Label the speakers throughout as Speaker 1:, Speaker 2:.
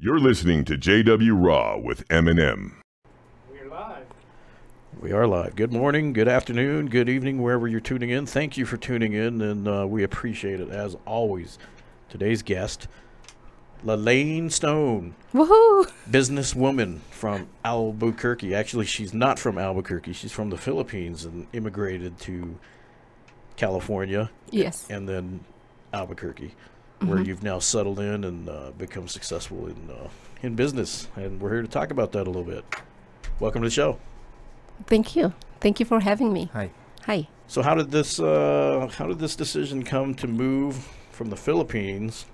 Speaker 1: You're listening to JW Raw with Eminem.
Speaker 2: We're live.
Speaker 3: We are live. Good morning, good afternoon, good evening, wherever you're tuning in. Thank you for tuning in, and we appreciate it as always. Today's guest, Lalaine Stone,
Speaker 4: Woohoo!
Speaker 3: businesswoman from Albuquerque. Actually, she's not from Albuquerque. She's from the Philippines and immigrated to California.
Speaker 4: Yes.
Speaker 3: And then Albuquerque, where you've now settled in and become successful in business. And we're here to talk about that a little bit. Welcome to the show.
Speaker 4: Thank you. Thank you for having me.
Speaker 5: Hi.
Speaker 4: Hi.
Speaker 3: So how did this decision come to move from the Philippines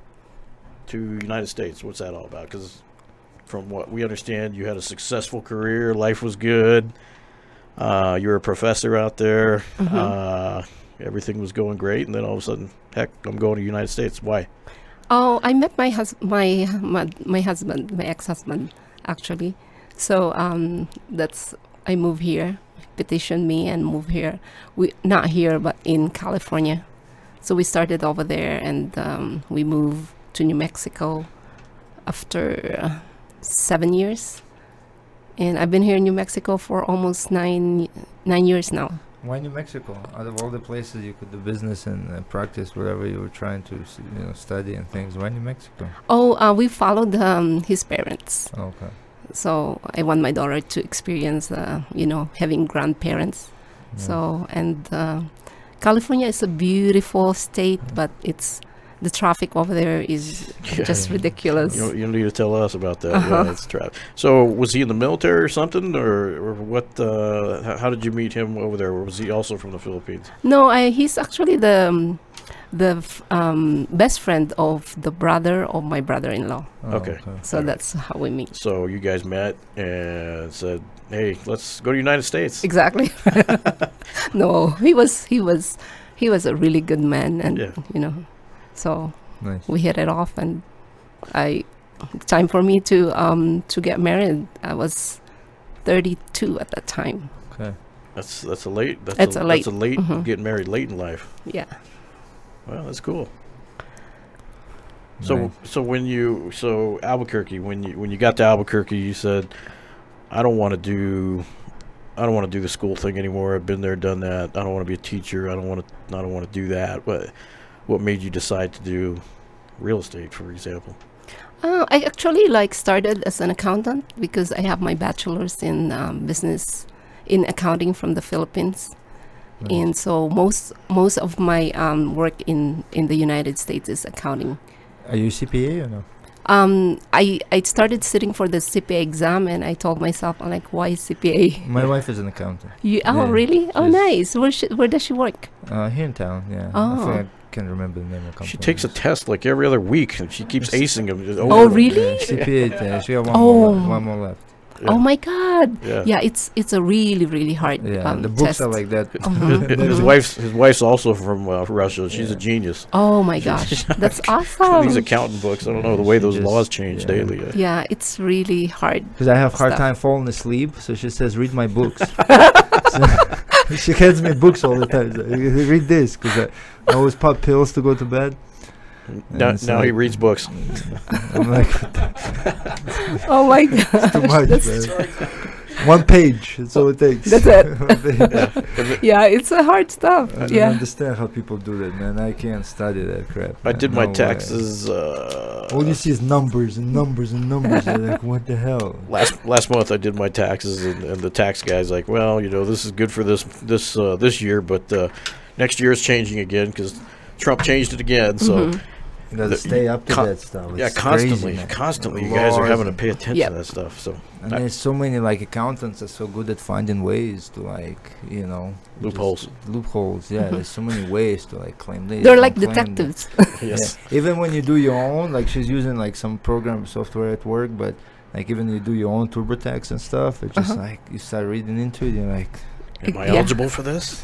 Speaker 3: to United States? What's that all about? Because from what we understand, you had a successful career, life was good. You're a professor out there. Everything was going great, and then all of a sudden, heck, I'm going to the United States. Why?
Speaker 4: Oh, I met my husband, my ex-husband, actually. So I moved here, petitioned me, and moved here. We not here, but in California. So we started over there, and we moved to New Mexico after 7 years. And I've been here in New Mexico for almost nine years now.
Speaker 5: Why New Mexico? Out of all the places you could do business and practice whatever you were trying to study and things, why New Mexico?
Speaker 4: Oh, we followed his parents.
Speaker 5: Okay.
Speaker 4: So I want my daughter to experience, having grandparents.
Speaker 5: Yeah.
Speaker 4: So, and California is a beautiful state, but the traffic over there is just ridiculous.
Speaker 3: You don't need to tell us about that. Yeah, it's So was he in the military or something, or what? How did you meet him over there? Or was he also from the Philippines?
Speaker 4: No, he's actually the best friend of the brother of my brother-in-law.
Speaker 5: Oh,
Speaker 3: Okay.
Speaker 4: So that's how we meet.
Speaker 3: So you guys met and said, "Hey, let's go to the United States."
Speaker 4: Exactly. No, he was a really good man, and so
Speaker 5: Nice.
Speaker 4: we hit it off, and time for me to get married. I was 32 at that time.
Speaker 5: Okay.
Speaker 3: That's a late.
Speaker 4: It's a late.
Speaker 3: Getting married late in life.
Speaker 4: Yeah.
Speaker 3: Well, that's cool.
Speaker 5: Nice.
Speaker 3: So Albuquerque, when you got to Albuquerque, you said, I don't want to do the school thing anymore. I've been there, done that. I don't want to be a teacher. I don't want to do that. What made you decide to do real estate, for example?
Speaker 4: I actually started as an accountant because I have my bachelor's in business in accounting from the Philippines.
Speaker 5: Nice.
Speaker 4: And so most of my work in the United States is accounting.
Speaker 5: Are you CPA or no?
Speaker 4: I started sitting for the CPA exam, and I told myself, I'm like, why CPA?
Speaker 5: My wife is an accountant.
Speaker 4: Oh, really? Oh, nice. Where does she work?
Speaker 5: Here in town, yeah.
Speaker 4: Oh.
Speaker 5: I think I can't remember the name of the company.
Speaker 3: She takes a test like every other week, and she keeps acing them.
Speaker 4: Oh, really?
Speaker 5: CPA, she got one more left.
Speaker 3: Yeah.
Speaker 4: Oh my God!
Speaker 3: Yeah.
Speaker 4: Yeah, it's a really, really hard
Speaker 5: Yeah, the books
Speaker 4: test.
Speaker 5: are like that.
Speaker 3: His wife's also from Russia. She's a genius.
Speaker 4: Oh my gosh, that's awesome!
Speaker 3: These accounting books, I don't know the way those laws change daily.
Speaker 4: Yeah, it's really hard.
Speaker 5: Because I have hard
Speaker 4: stuff.
Speaker 5: time falling asleep, so she says, read my books. So she hands me books all the time. So, read this, because I always pop pills to go to bed.
Speaker 3: Now he reads books.
Speaker 5: I'm like,
Speaker 4: Oh my God!
Speaker 5: too much, man. One page, that's all it takes.
Speaker 4: That's it.
Speaker 5: One page.
Speaker 4: Yeah, it's a hard stuff.
Speaker 5: I don't
Speaker 4: Yeah.
Speaker 5: understand how people do that, man. I can't study that crap.
Speaker 3: I
Speaker 5: man.
Speaker 3: did my
Speaker 5: No way.
Speaker 3: taxes.
Speaker 5: All you see is numbers and numbers and numbers. You're like, what the hell?
Speaker 3: Last month I did my taxes, and the tax guy's like, well, this is good for this year, but next year is changing again because Trump changed it again. So
Speaker 5: You gotta stay up to that stuff. It's
Speaker 3: constantly,
Speaker 5: crazy, man.
Speaker 3: constantly, you guys are
Speaker 5: Laws
Speaker 3: having to
Speaker 5: and-
Speaker 3: pay attention
Speaker 4: Yep.
Speaker 3: to that stuff. So
Speaker 5: And there's so many accountants are so good at finding ways to
Speaker 3: Loopholes.
Speaker 5: Loopholes, yeah. There's so many ways to claim this.
Speaker 4: They're like
Speaker 5: and claim that.
Speaker 4: detectives.
Speaker 3: yes,
Speaker 5: Yeah. Even when you do your own, she's using some program software at work, but even you do your own TurboTax and stuff, it's just you start reading into it, you're like,
Speaker 3: am I
Speaker 4: Yeah.
Speaker 3: eligible for this?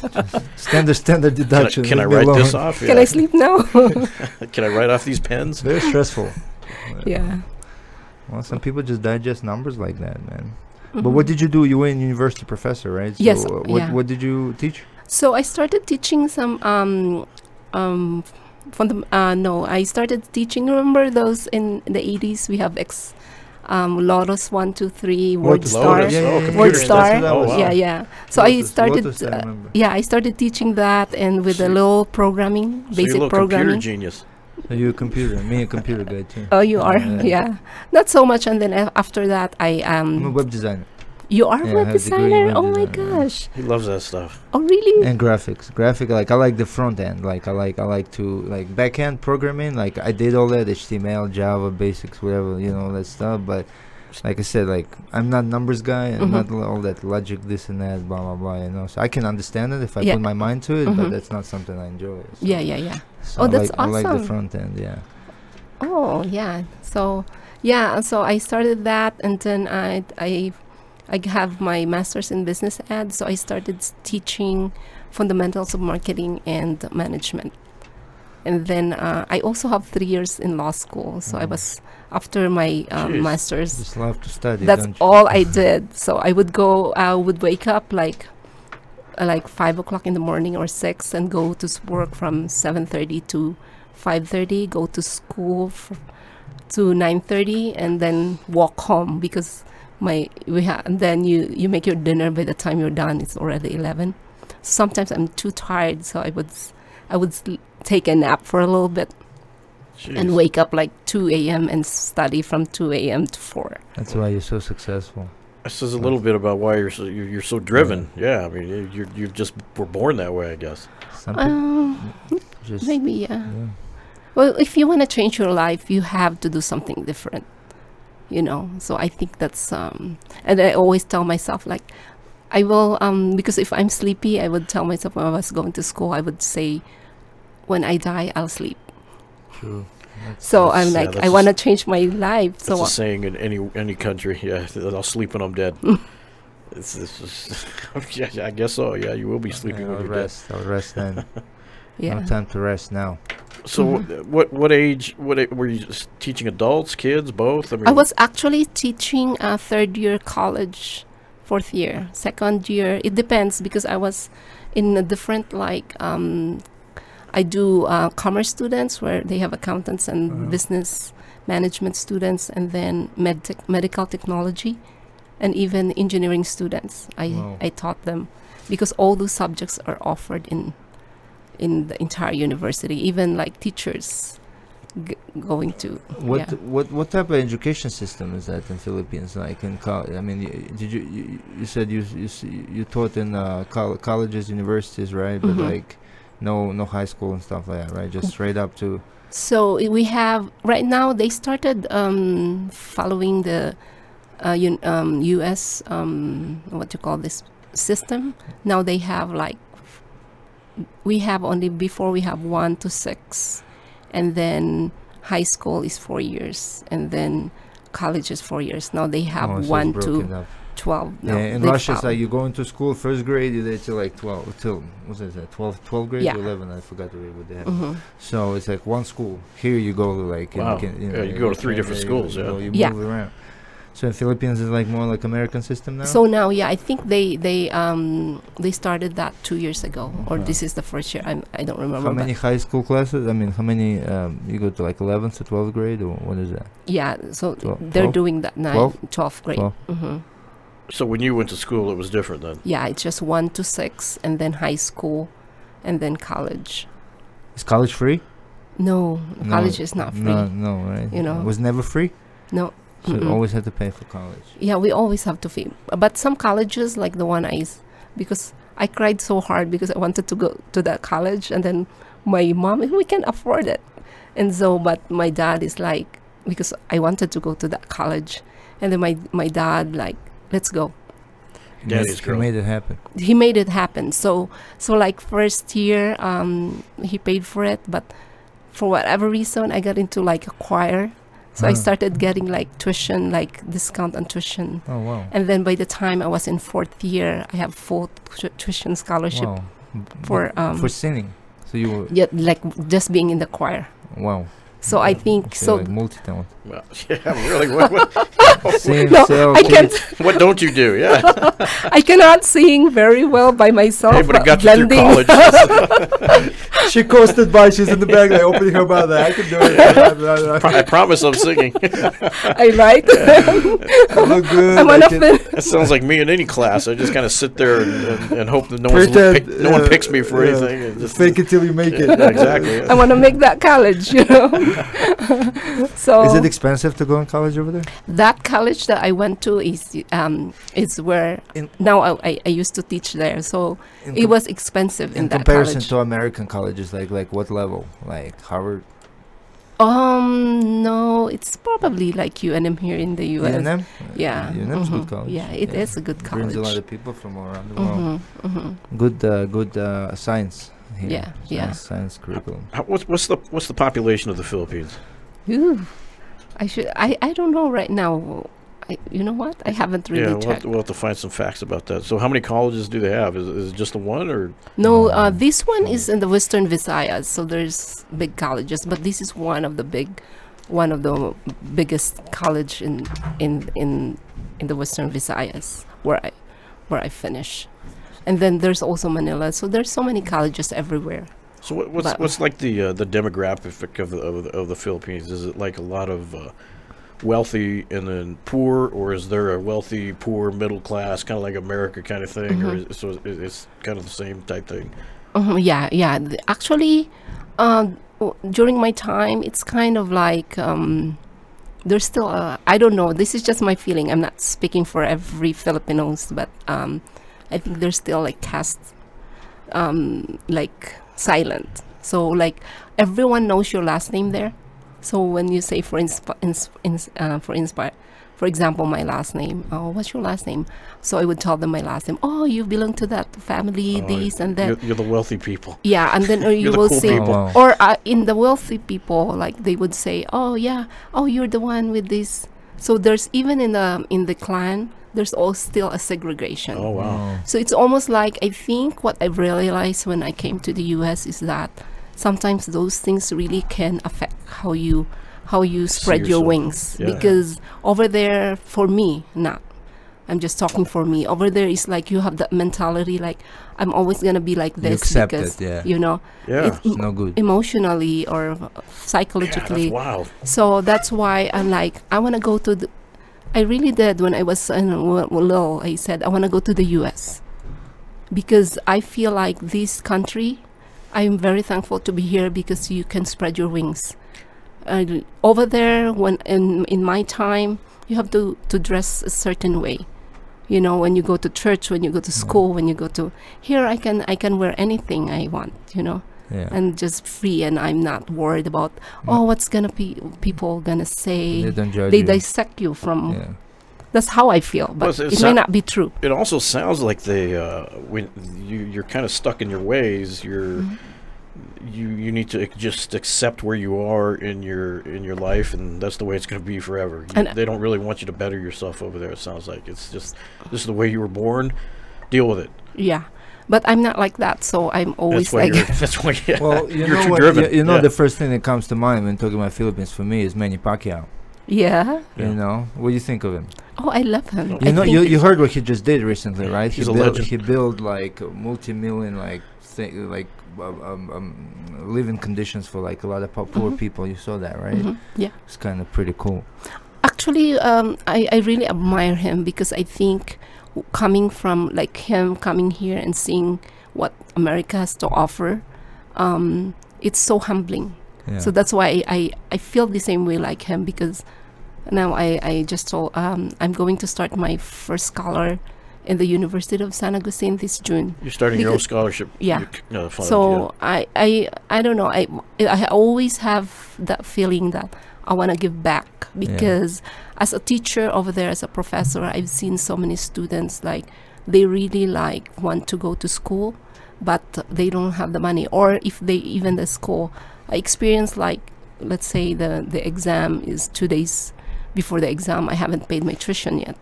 Speaker 5: standard deduction.
Speaker 3: Can I
Speaker 5: leave me
Speaker 3: write this
Speaker 5: alone.
Speaker 3: off?
Speaker 4: Can I sleep now?
Speaker 3: Can I write off these pens?
Speaker 5: Very stressful.
Speaker 4: Yeah.
Speaker 5: Well, some people just digest numbers like that, man. But what did you do? You were a university professor, right? So
Speaker 4: Yes,
Speaker 5: what
Speaker 4: yeah.
Speaker 5: what did you teach?
Speaker 4: So I started teaching some No, I started teaching. Remember those in the 80s? We have Lotus 1, 2, 3, Word
Speaker 5: Lotus.
Speaker 4: Star.
Speaker 3: Lotus. Oh,
Speaker 5: yeah,
Speaker 3: computer
Speaker 4: Word
Speaker 3: stuff.
Speaker 4: Star.
Speaker 5: That's what that was.
Speaker 3: Wow.
Speaker 4: Yeah. So I
Speaker 5: Lotus-
Speaker 4: started.
Speaker 5: Lotus, I remember.
Speaker 4: I started teaching that and with
Speaker 3: So
Speaker 4: a little programming,
Speaker 3: So you're a
Speaker 4: basic
Speaker 3: little computer
Speaker 4: programming.
Speaker 3: genius.
Speaker 5: So you're a computer. Me, a computer guy too.
Speaker 4: Oh, you are.
Speaker 5: Yeah.
Speaker 4: Yeah, not so much. And then after that,
Speaker 5: I'm a web designer
Speaker 4: You are
Speaker 5: Yeah,
Speaker 4: a
Speaker 5: I
Speaker 4: web
Speaker 5: have a degree in
Speaker 4: designer.
Speaker 5: web
Speaker 4: Oh my
Speaker 5: design, yeah.
Speaker 4: gosh.
Speaker 3: He loves that stuff.
Speaker 4: Oh really?
Speaker 5: and graphics. Like I like the front end. Like I like to like back end programming. Like I did all that HTML, Java, basics, whatever, all that stuff. But like I said, like I'm not numbers guy and not all that logic, this and that, blah blah blah. So I can understand it if I
Speaker 4: Yeah.
Speaker 5: put my mind to it, but
Speaker 4: Mhm.
Speaker 5: that's not something I enjoy. So,
Speaker 4: Yeah.
Speaker 5: so
Speaker 4: Oh,
Speaker 5: I
Speaker 4: that's
Speaker 5: I like the
Speaker 4: awesome.
Speaker 5: front end. Yeah.
Speaker 4: Oh yeah. So I started that, and then I have my master's in business ad. So I started teaching fundamentals of marketing and management, and then I also have 3 years in law school. So I was after my
Speaker 3: Jeez.
Speaker 4: master's.
Speaker 5: Just love to study.
Speaker 4: That's
Speaker 5: don't you?
Speaker 4: all I did. So I would wake up like 5 o'clock in the morning or 6 and go to work from 7:30 to 5:30, go to school to 9:30 and then walk home because and then you make your dinner. By the time you're done, it's already 11. Sometimes I'm too tired, so I would take a nap for a little bit
Speaker 3: Jeez.
Speaker 4: and wake up like 2 a.m. and study from 2 a.m. to 4.
Speaker 5: That's why you're so successful.
Speaker 3: That says a little bit about why you're so driven. Yeah, I mean, you just were born that way, I guess.
Speaker 5: Some people just
Speaker 4: Maybe, yeah.
Speaker 5: yeah.
Speaker 4: Well, if you want to change your life, you have to do something different, So I think that's, and I always tell myself, like, I will, because if I'm sleepy, I would tell myself when I was going to school, I would say, when I die, I'll sleep.
Speaker 5: True.
Speaker 4: So
Speaker 3: That's-
Speaker 4: I'm
Speaker 3: yeah,
Speaker 4: like,
Speaker 3: that's
Speaker 4: I want to change my life.
Speaker 3: That's
Speaker 4: So
Speaker 3: a saying in any country. Yeah, I'll sleep when I'm dead. it's just, yeah, I guess so. Yeah, you will be sleeping when
Speaker 5: I'll
Speaker 3: you're dead.
Speaker 5: rest. I'll rest then.
Speaker 4: yeah.
Speaker 5: No time to rest now.
Speaker 3: So, what age? Were you just teaching adults, kids, both? I mean,
Speaker 4: I was actually teaching third year college, fourth year, second year. It depends because I was in a different I do commerce students where they have accountants and business management students, and then medical technology, and even engineering students.
Speaker 5: Wow.
Speaker 4: I taught them because all those subjects are offered in the entire university, even like teachers going to.
Speaker 5: What
Speaker 4: yeah.
Speaker 5: what type of education system is that in Philippines? Like in college? I mean, did you said you taught in colleges, universities, right? But like no high school and stuff like that, right? Just straight up to.
Speaker 4: So we have right now. They started following the U.S. What you call this system. Now they have like we have only before we have 1 to 6, and then high school is 4 years, and then college is 4 years. Now they have
Speaker 5: so it's
Speaker 4: 1
Speaker 5: broken
Speaker 4: to
Speaker 5: up.
Speaker 4: 12. No,
Speaker 5: Yeah, in
Speaker 4: they
Speaker 5: Russia, it's
Speaker 4: follow.
Speaker 5: like you go into school, first grade, you're there till like 12, till, what's that, 12 grade
Speaker 4: Yeah.
Speaker 5: to 11, I forgot to read what they have.
Speaker 4: Mhm.
Speaker 5: So it's like one school. Here you go to like,
Speaker 3: Wow. Yeah, you go to 3 different schools, yeah.
Speaker 5: You
Speaker 4: Yeah.
Speaker 5: move around. So in Philippines, it's like more like American system now?
Speaker 4: So now, yeah, I think they started that 2 years ago, or this is the first year. I don't remember.
Speaker 5: How many high school classes? I mean, how many, you go to like 11th to 12th grade, or what is that?
Speaker 4: Yeah, so
Speaker 5: 12?
Speaker 4: they're doing that now.
Speaker 5: 12?
Speaker 4: 12th grade.
Speaker 5: 12.
Speaker 4: hmm
Speaker 3: so when you went to school, it was different then.
Speaker 4: Yeah, it's just 1 to 6, and then high school, and then college.
Speaker 5: Is college free?
Speaker 4: No,
Speaker 5: No,
Speaker 4: college is not free.
Speaker 5: No, right?
Speaker 4: You know.
Speaker 5: It was never free?
Speaker 4: No.
Speaker 5: So you
Speaker 4: Mm-mm.
Speaker 5: always had to pay for college.
Speaker 4: Yeah, we always have to pay. But some colleges, like the one because I cried so hard because I wanted to go to that college, and then my mom, we can afford it. And so, but my dad is like, because I wanted to go to that college, and then my dad like, let's go.
Speaker 3: Daddy's
Speaker 5: You
Speaker 3: girl.
Speaker 5: made it happen.
Speaker 4: He made it happen. So like first year, he paid for it, but for whatever reason, I got into like a choir. So I started getting like tuition, like discount on tuition.
Speaker 5: Oh, wow.
Speaker 4: And then by the time I was in fourth year, I have full tuition scholarship
Speaker 5: Wow.
Speaker 4: for
Speaker 5: For singing. So you were,
Speaker 4: yeah, like just being in the choir.
Speaker 5: wow.
Speaker 4: So I think so.
Speaker 5: Like multi-talent.
Speaker 3: Well, yeah, really. What,
Speaker 5: Sing,
Speaker 4: No,
Speaker 5: sell,
Speaker 4: I
Speaker 5: teach.
Speaker 4: can't.
Speaker 3: what don't you do? Yeah.
Speaker 4: I cannot sing very well by myself.
Speaker 3: Hey, but it got you through
Speaker 4: blending.
Speaker 3: college.
Speaker 5: She coasted by. She's in the back, like opening her mouth. I can do it.
Speaker 3: I promise I'm singing.
Speaker 4: I right.
Speaker 5: I look good.
Speaker 4: I'm on
Speaker 5: I
Speaker 4: a
Speaker 5: can-
Speaker 3: That sounds like me in any class. I just kind of sit there and hope that no
Speaker 5: Pretend,
Speaker 3: one picks me for
Speaker 5: yeah,
Speaker 3: anything. And just
Speaker 5: fake it till you make it.
Speaker 3: Yeah, exactly.
Speaker 4: I want to make that college, you know. So
Speaker 5: Is it expensive to go in college over there?
Speaker 4: that college that I went to is where
Speaker 5: In-
Speaker 4: now I used to teach there. So
Speaker 5: In
Speaker 4: it
Speaker 5: com-
Speaker 4: was expensive in that
Speaker 5: comparison
Speaker 4: college.
Speaker 5: to American colleges, like what level? Like Harvard,
Speaker 4: No, it's probably like UNM here in the US.
Speaker 5: UNM?
Speaker 4: Yeah.
Speaker 5: UNM's good
Speaker 4: mhm.
Speaker 5: college.
Speaker 4: Yeah, it is a good college.
Speaker 5: Brings a lot of people from all around the world.
Speaker 4: Mhm.
Speaker 5: Good science. Here.
Speaker 4: Yeah, yeah.
Speaker 5: Science curriculum.
Speaker 3: what's the population of the Philippines?
Speaker 4: Ooh, I don't know right now. You know what? I haven't really
Speaker 3: Yeah,
Speaker 4: checked.
Speaker 3: we'll have to find some facts about that. So how many colleges do they have? Is it just the one or?
Speaker 4: No, this one is in the Western Visayas, so there's big colleges, but this is one of the biggest college in the Western Visayas where I finish, and then there's also Manila. So there's so many colleges everywhere.
Speaker 3: So
Speaker 4: But-
Speaker 3: what's like the demographic of the Philippines? Is it like a lot of wealthy and then poor, or is there a wealthy, poor, middle class, kind of like America kind of thing, or it's kind of the same type thing?
Speaker 4: Yeah, yeah. Actually, during my time, it's kind of like there's still I don't know. This is just my feeling. I'm not speaking for every Filipinos, but I think there's still like caste, like silent. So like everyone knows your last name there. So when you say for example, my last name, oh, what's your last name? So I would tell them my last name. Oh, you belong to that family, this and that.
Speaker 3: You're the wealthy people.
Speaker 4: Yeah, and then or you
Speaker 3: You're the
Speaker 4: will
Speaker 3: cool
Speaker 4: say,
Speaker 3: people.
Speaker 5: Oh, wow.
Speaker 4: or in the wealthy people, like they would say, oh yeah, oh you're the one with this. So there's even in the clan, there's all still a segregation.
Speaker 3: Oh wow.
Speaker 4: So it's almost like I think what I've realized when I came to the U.S. is that sometimes those things really can affect how you spread your
Speaker 3: yourself.
Speaker 4: wings.
Speaker 3: Yeah.
Speaker 4: Because over there, for me, I'm just talking for me. Over there is like you have that mentality, like I'm always gonna be like this
Speaker 5: accept
Speaker 4: because
Speaker 5: it, yeah.
Speaker 4: you know,
Speaker 3: Yeah.
Speaker 4: it's
Speaker 5: It's no good.
Speaker 4: emotionally or
Speaker 3: Yeah,
Speaker 4: psychologically.
Speaker 3: that's wild.
Speaker 4: So that's why I'm like, I want to go to the. I really did when I was little. I said I want to go to the U.S. because I feel like this country. I'm very thankful to be here because you can spread your wings. Over there, when in my time, you have to dress a certain way. You know, when you go to church, when you go to school, when you go to here, I can wear anything I want. You know.
Speaker 5: Yeah.
Speaker 4: And just free, and I'm not worried about what's gonna be people gonna say.
Speaker 5: They don't judge
Speaker 4: They
Speaker 5: you.
Speaker 4: dissect you from.
Speaker 5: Yeah.
Speaker 4: That's how I feel, but
Speaker 3: Well,
Speaker 4: it may not be true.
Speaker 3: It also sounds like they when you're kind of stuck in your ways. You need to just accept where you are in your life, and that's the way it's going to be forever.
Speaker 4: And-
Speaker 3: They don't really want you to better yourself over there. It sounds like it's just this is the way you were born. Deal with it.
Speaker 4: Yeah, but I'm not like that, so I'm always
Speaker 3: That's why
Speaker 4: like.
Speaker 3: you're. That's why. Yeah,
Speaker 5: Well, you
Speaker 3: you're
Speaker 5: know
Speaker 3: too
Speaker 5: what?
Speaker 3: driven.
Speaker 5: You know
Speaker 3: Yeah.
Speaker 5: the first thing that comes to mind when talking about Philippines for me is Manny Pacquiao.
Speaker 4: Yeah.
Speaker 3: Yeah.
Speaker 5: You know, what do you think of him?
Speaker 4: Oh, I love him.
Speaker 3: You
Speaker 4: I
Speaker 5: know,
Speaker 4: think
Speaker 5: you heard what he just did recently, right?
Speaker 3: He's
Speaker 5: he
Speaker 3: a
Speaker 5: built,
Speaker 3: legend.
Speaker 5: He built like a multi-million living conditions for like a lot of poor people. You saw that, right?
Speaker 4: Yeah.
Speaker 5: It's kind of pretty cool.
Speaker 4: Actually, I really admire him because I think coming from like him coming here and seeing what America has to offer, it's so humbling.
Speaker 5: Yeah.
Speaker 4: So that's why I feel the same way like him because now I just told I'm going to start my first scholar in the University of San Agustin this June.
Speaker 3: You're starting your own
Speaker 4: Because-
Speaker 3: scholarship.
Speaker 4: Yeah.
Speaker 3: Fund,
Speaker 4: So I don't know. I always have that feeling that I want to give back because as a teacher over there, as a professor, I've seen so many students like they really like want to go to school, but they don't have the money. Or if they even the school, I experienced like let's say the exam is 2 days before the exam. I haven't paid my tuition yet.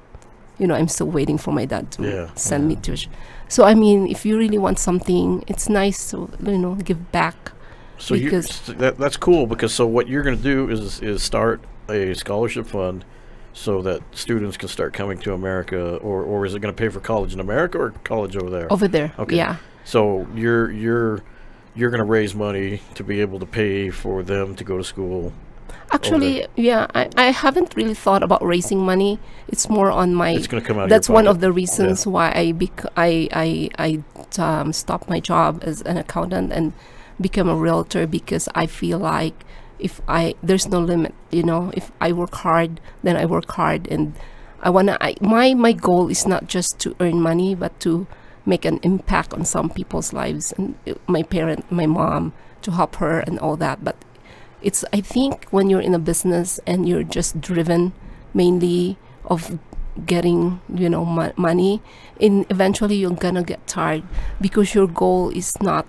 Speaker 4: You know, I'm still waiting for my dad to send me tuition. So I mean, if you really want something, it's nice to give back.
Speaker 3: So
Speaker 4: because
Speaker 3: that's cool, because so what you're going to do is start a scholarship fund so that students can start coming to America, or is it going to pay for college in America or college over there?
Speaker 4: over there,
Speaker 3: Okay.
Speaker 4: yeah.
Speaker 3: So you're going to raise money to be able to pay for them to go to school.
Speaker 4: Actually, yeah, I haven't really thought about raising money. It's more on my.
Speaker 3: It's going to come out.
Speaker 4: That's
Speaker 3: of your
Speaker 4: one
Speaker 3: pocket.
Speaker 4: of the reasons why I stopped my job as an accountant and become a realtor, because I feel like there's no limit. You know, if I work hard, then I work hard, and my goal is not just to earn money, but to make an impact on some people's lives, and my mom, to help her and all that. But I think when you're in a business and you're just driven mainly of getting, money, eventually you're gonna get tired, because your goal is not,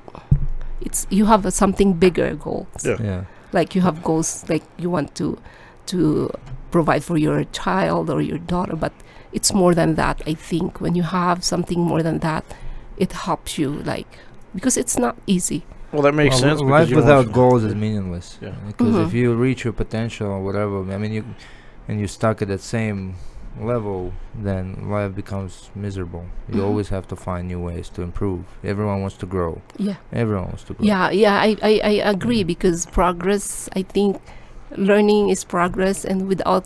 Speaker 4: you have something bigger goals.
Speaker 5: Yeah.
Speaker 4: Like you have goals, like you want to provide for your child or your daughter, but it's more than that. I think when you have something more than that, it helps you, because it's not easy.
Speaker 3: Well, that makes sense.
Speaker 5: Life
Speaker 3: because
Speaker 5: without goals is meaningless.
Speaker 3: Yeah.
Speaker 5: Because if you reach your potential or whatever, I mean, you're stuck at that same level, then life becomes miserable. You always have to find new ways to improve. Everyone wants to grow.
Speaker 4: Yeah.
Speaker 5: Everyone wants to grow.
Speaker 4: Yeah, I agree, because progress, I think learning is progress, and without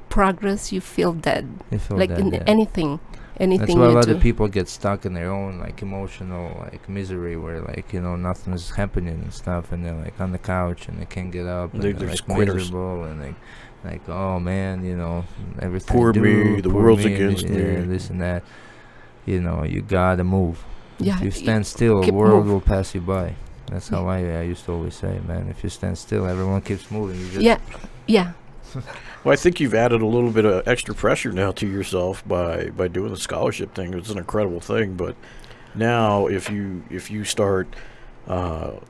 Speaker 4: progress you feel dead.
Speaker 5: You feel
Speaker 4: Like
Speaker 5: that,
Speaker 4: in
Speaker 5: yeah.
Speaker 4: anything
Speaker 5: That's why a
Speaker 4: you
Speaker 5: lot
Speaker 4: do.
Speaker 5: of people get stuck in their own emotional misery, where nothing is happening and stuff, and they're on the couch and they can't get up, and
Speaker 3: They're
Speaker 5: they're
Speaker 3: just quitters.
Speaker 5: miserable, and oh man, everything.
Speaker 3: Poor
Speaker 5: I do,
Speaker 3: me, the
Speaker 5: poor
Speaker 3: world's
Speaker 5: me,
Speaker 3: against me.
Speaker 5: this and that. You gotta move.
Speaker 4: Yeah,
Speaker 5: If you stand still, the
Speaker 4: keep
Speaker 5: world
Speaker 4: move.
Speaker 5: will pass you by. That's how I used to always say, man. If you stand still, everyone keeps moving. You just
Speaker 4: yeah.
Speaker 3: Well, I think you've added a little bit of extra pressure now to yourself by doing the scholarship thing. It's an incredible thing, but now if you start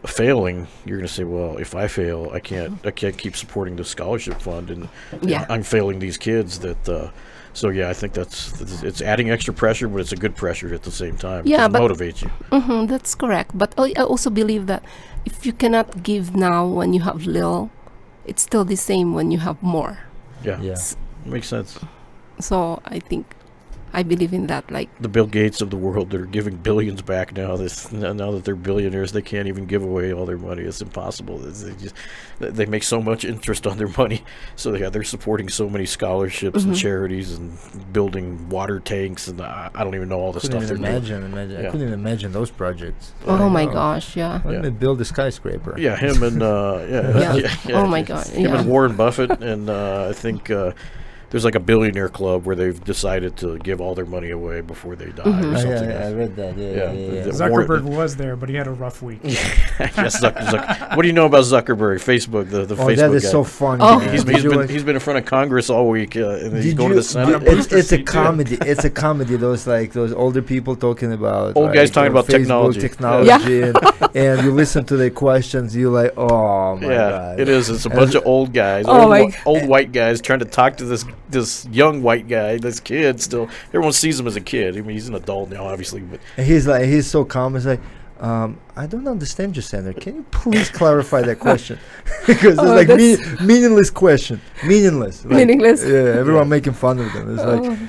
Speaker 3: failing, you're going to say, well, if I fail, I can't keep supporting the scholarship fund, and
Speaker 4: Yeah.
Speaker 3: I'm failing these kids. So yeah, I think it's adding extra pressure, but it's a good pressure at the same time.
Speaker 4: Yeah,
Speaker 3: it
Speaker 4: but
Speaker 3: motivates you.
Speaker 4: That's correct. But I also believe that if you cannot give now when you have little, it's still the same when you have more.
Speaker 3: Yeah,
Speaker 5: yeah.
Speaker 3: makes sense.
Speaker 4: So I believe in that.
Speaker 3: The Bill Gates of the world that are giving billions back now. Now that they're billionaires, they can't even give away all their money. It's impossible. They make so much interest on their money. So they're supporting so many scholarships and charities and building water tanks, and I don't even know all the stuff they're doing.
Speaker 5: Imagine.
Speaker 3: Yeah.
Speaker 5: I couldn't even imagine those projects.
Speaker 4: Oh my gosh, yeah.
Speaker 5: Let me build a skyscraper.
Speaker 3: Yeah, him and
Speaker 4: Yeah. Oh my God,
Speaker 3: him
Speaker 4: yeah.
Speaker 3: and Warren Buffett, and I think there's a billionaire club where they've decided to give all their money away before they die or something.
Speaker 5: I read that. Yeah.
Speaker 2: Zuckerberg was there, but he had a rough week.
Speaker 3: Yes, What do you know about Zuckerberg? Facebook, the Facebook
Speaker 5: that is
Speaker 3: guy.
Speaker 5: so funny.
Speaker 4: Oh.
Speaker 5: man.
Speaker 3: He's
Speaker 5: Did you watch-
Speaker 3: been in front of Congress all week, and he's
Speaker 5: Did
Speaker 3: going to
Speaker 5: you-
Speaker 3: the Senate.
Speaker 5: It's a
Speaker 2: seat, too.
Speaker 5: comedy. It's a comedy. Those older people talking about
Speaker 3: Old guys talking about
Speaker 5: Facebook
Speaker 3: technology.
Speaker 5: and you listen to their questions. You're like, oh my god.
Speaker 3: It is. It's a bunch of old guys,
Speaker 4: Oh my
Speaker 3: old white guys trying to talk to this young white guy, this kid. Still, everyone sees him as a kid. I mean, he's an adult now, obviously, but
Speaker 5: And he's so calm. He's like, I don't understand you, Senator. Can you please clarify that question? Because it's
Speaker 4: that's-
Speaker 5: meaningless question. Meaningless.
Speaker 4: Meaningless.
Speaker 5: Yeah, everyone making fun of them. It's like,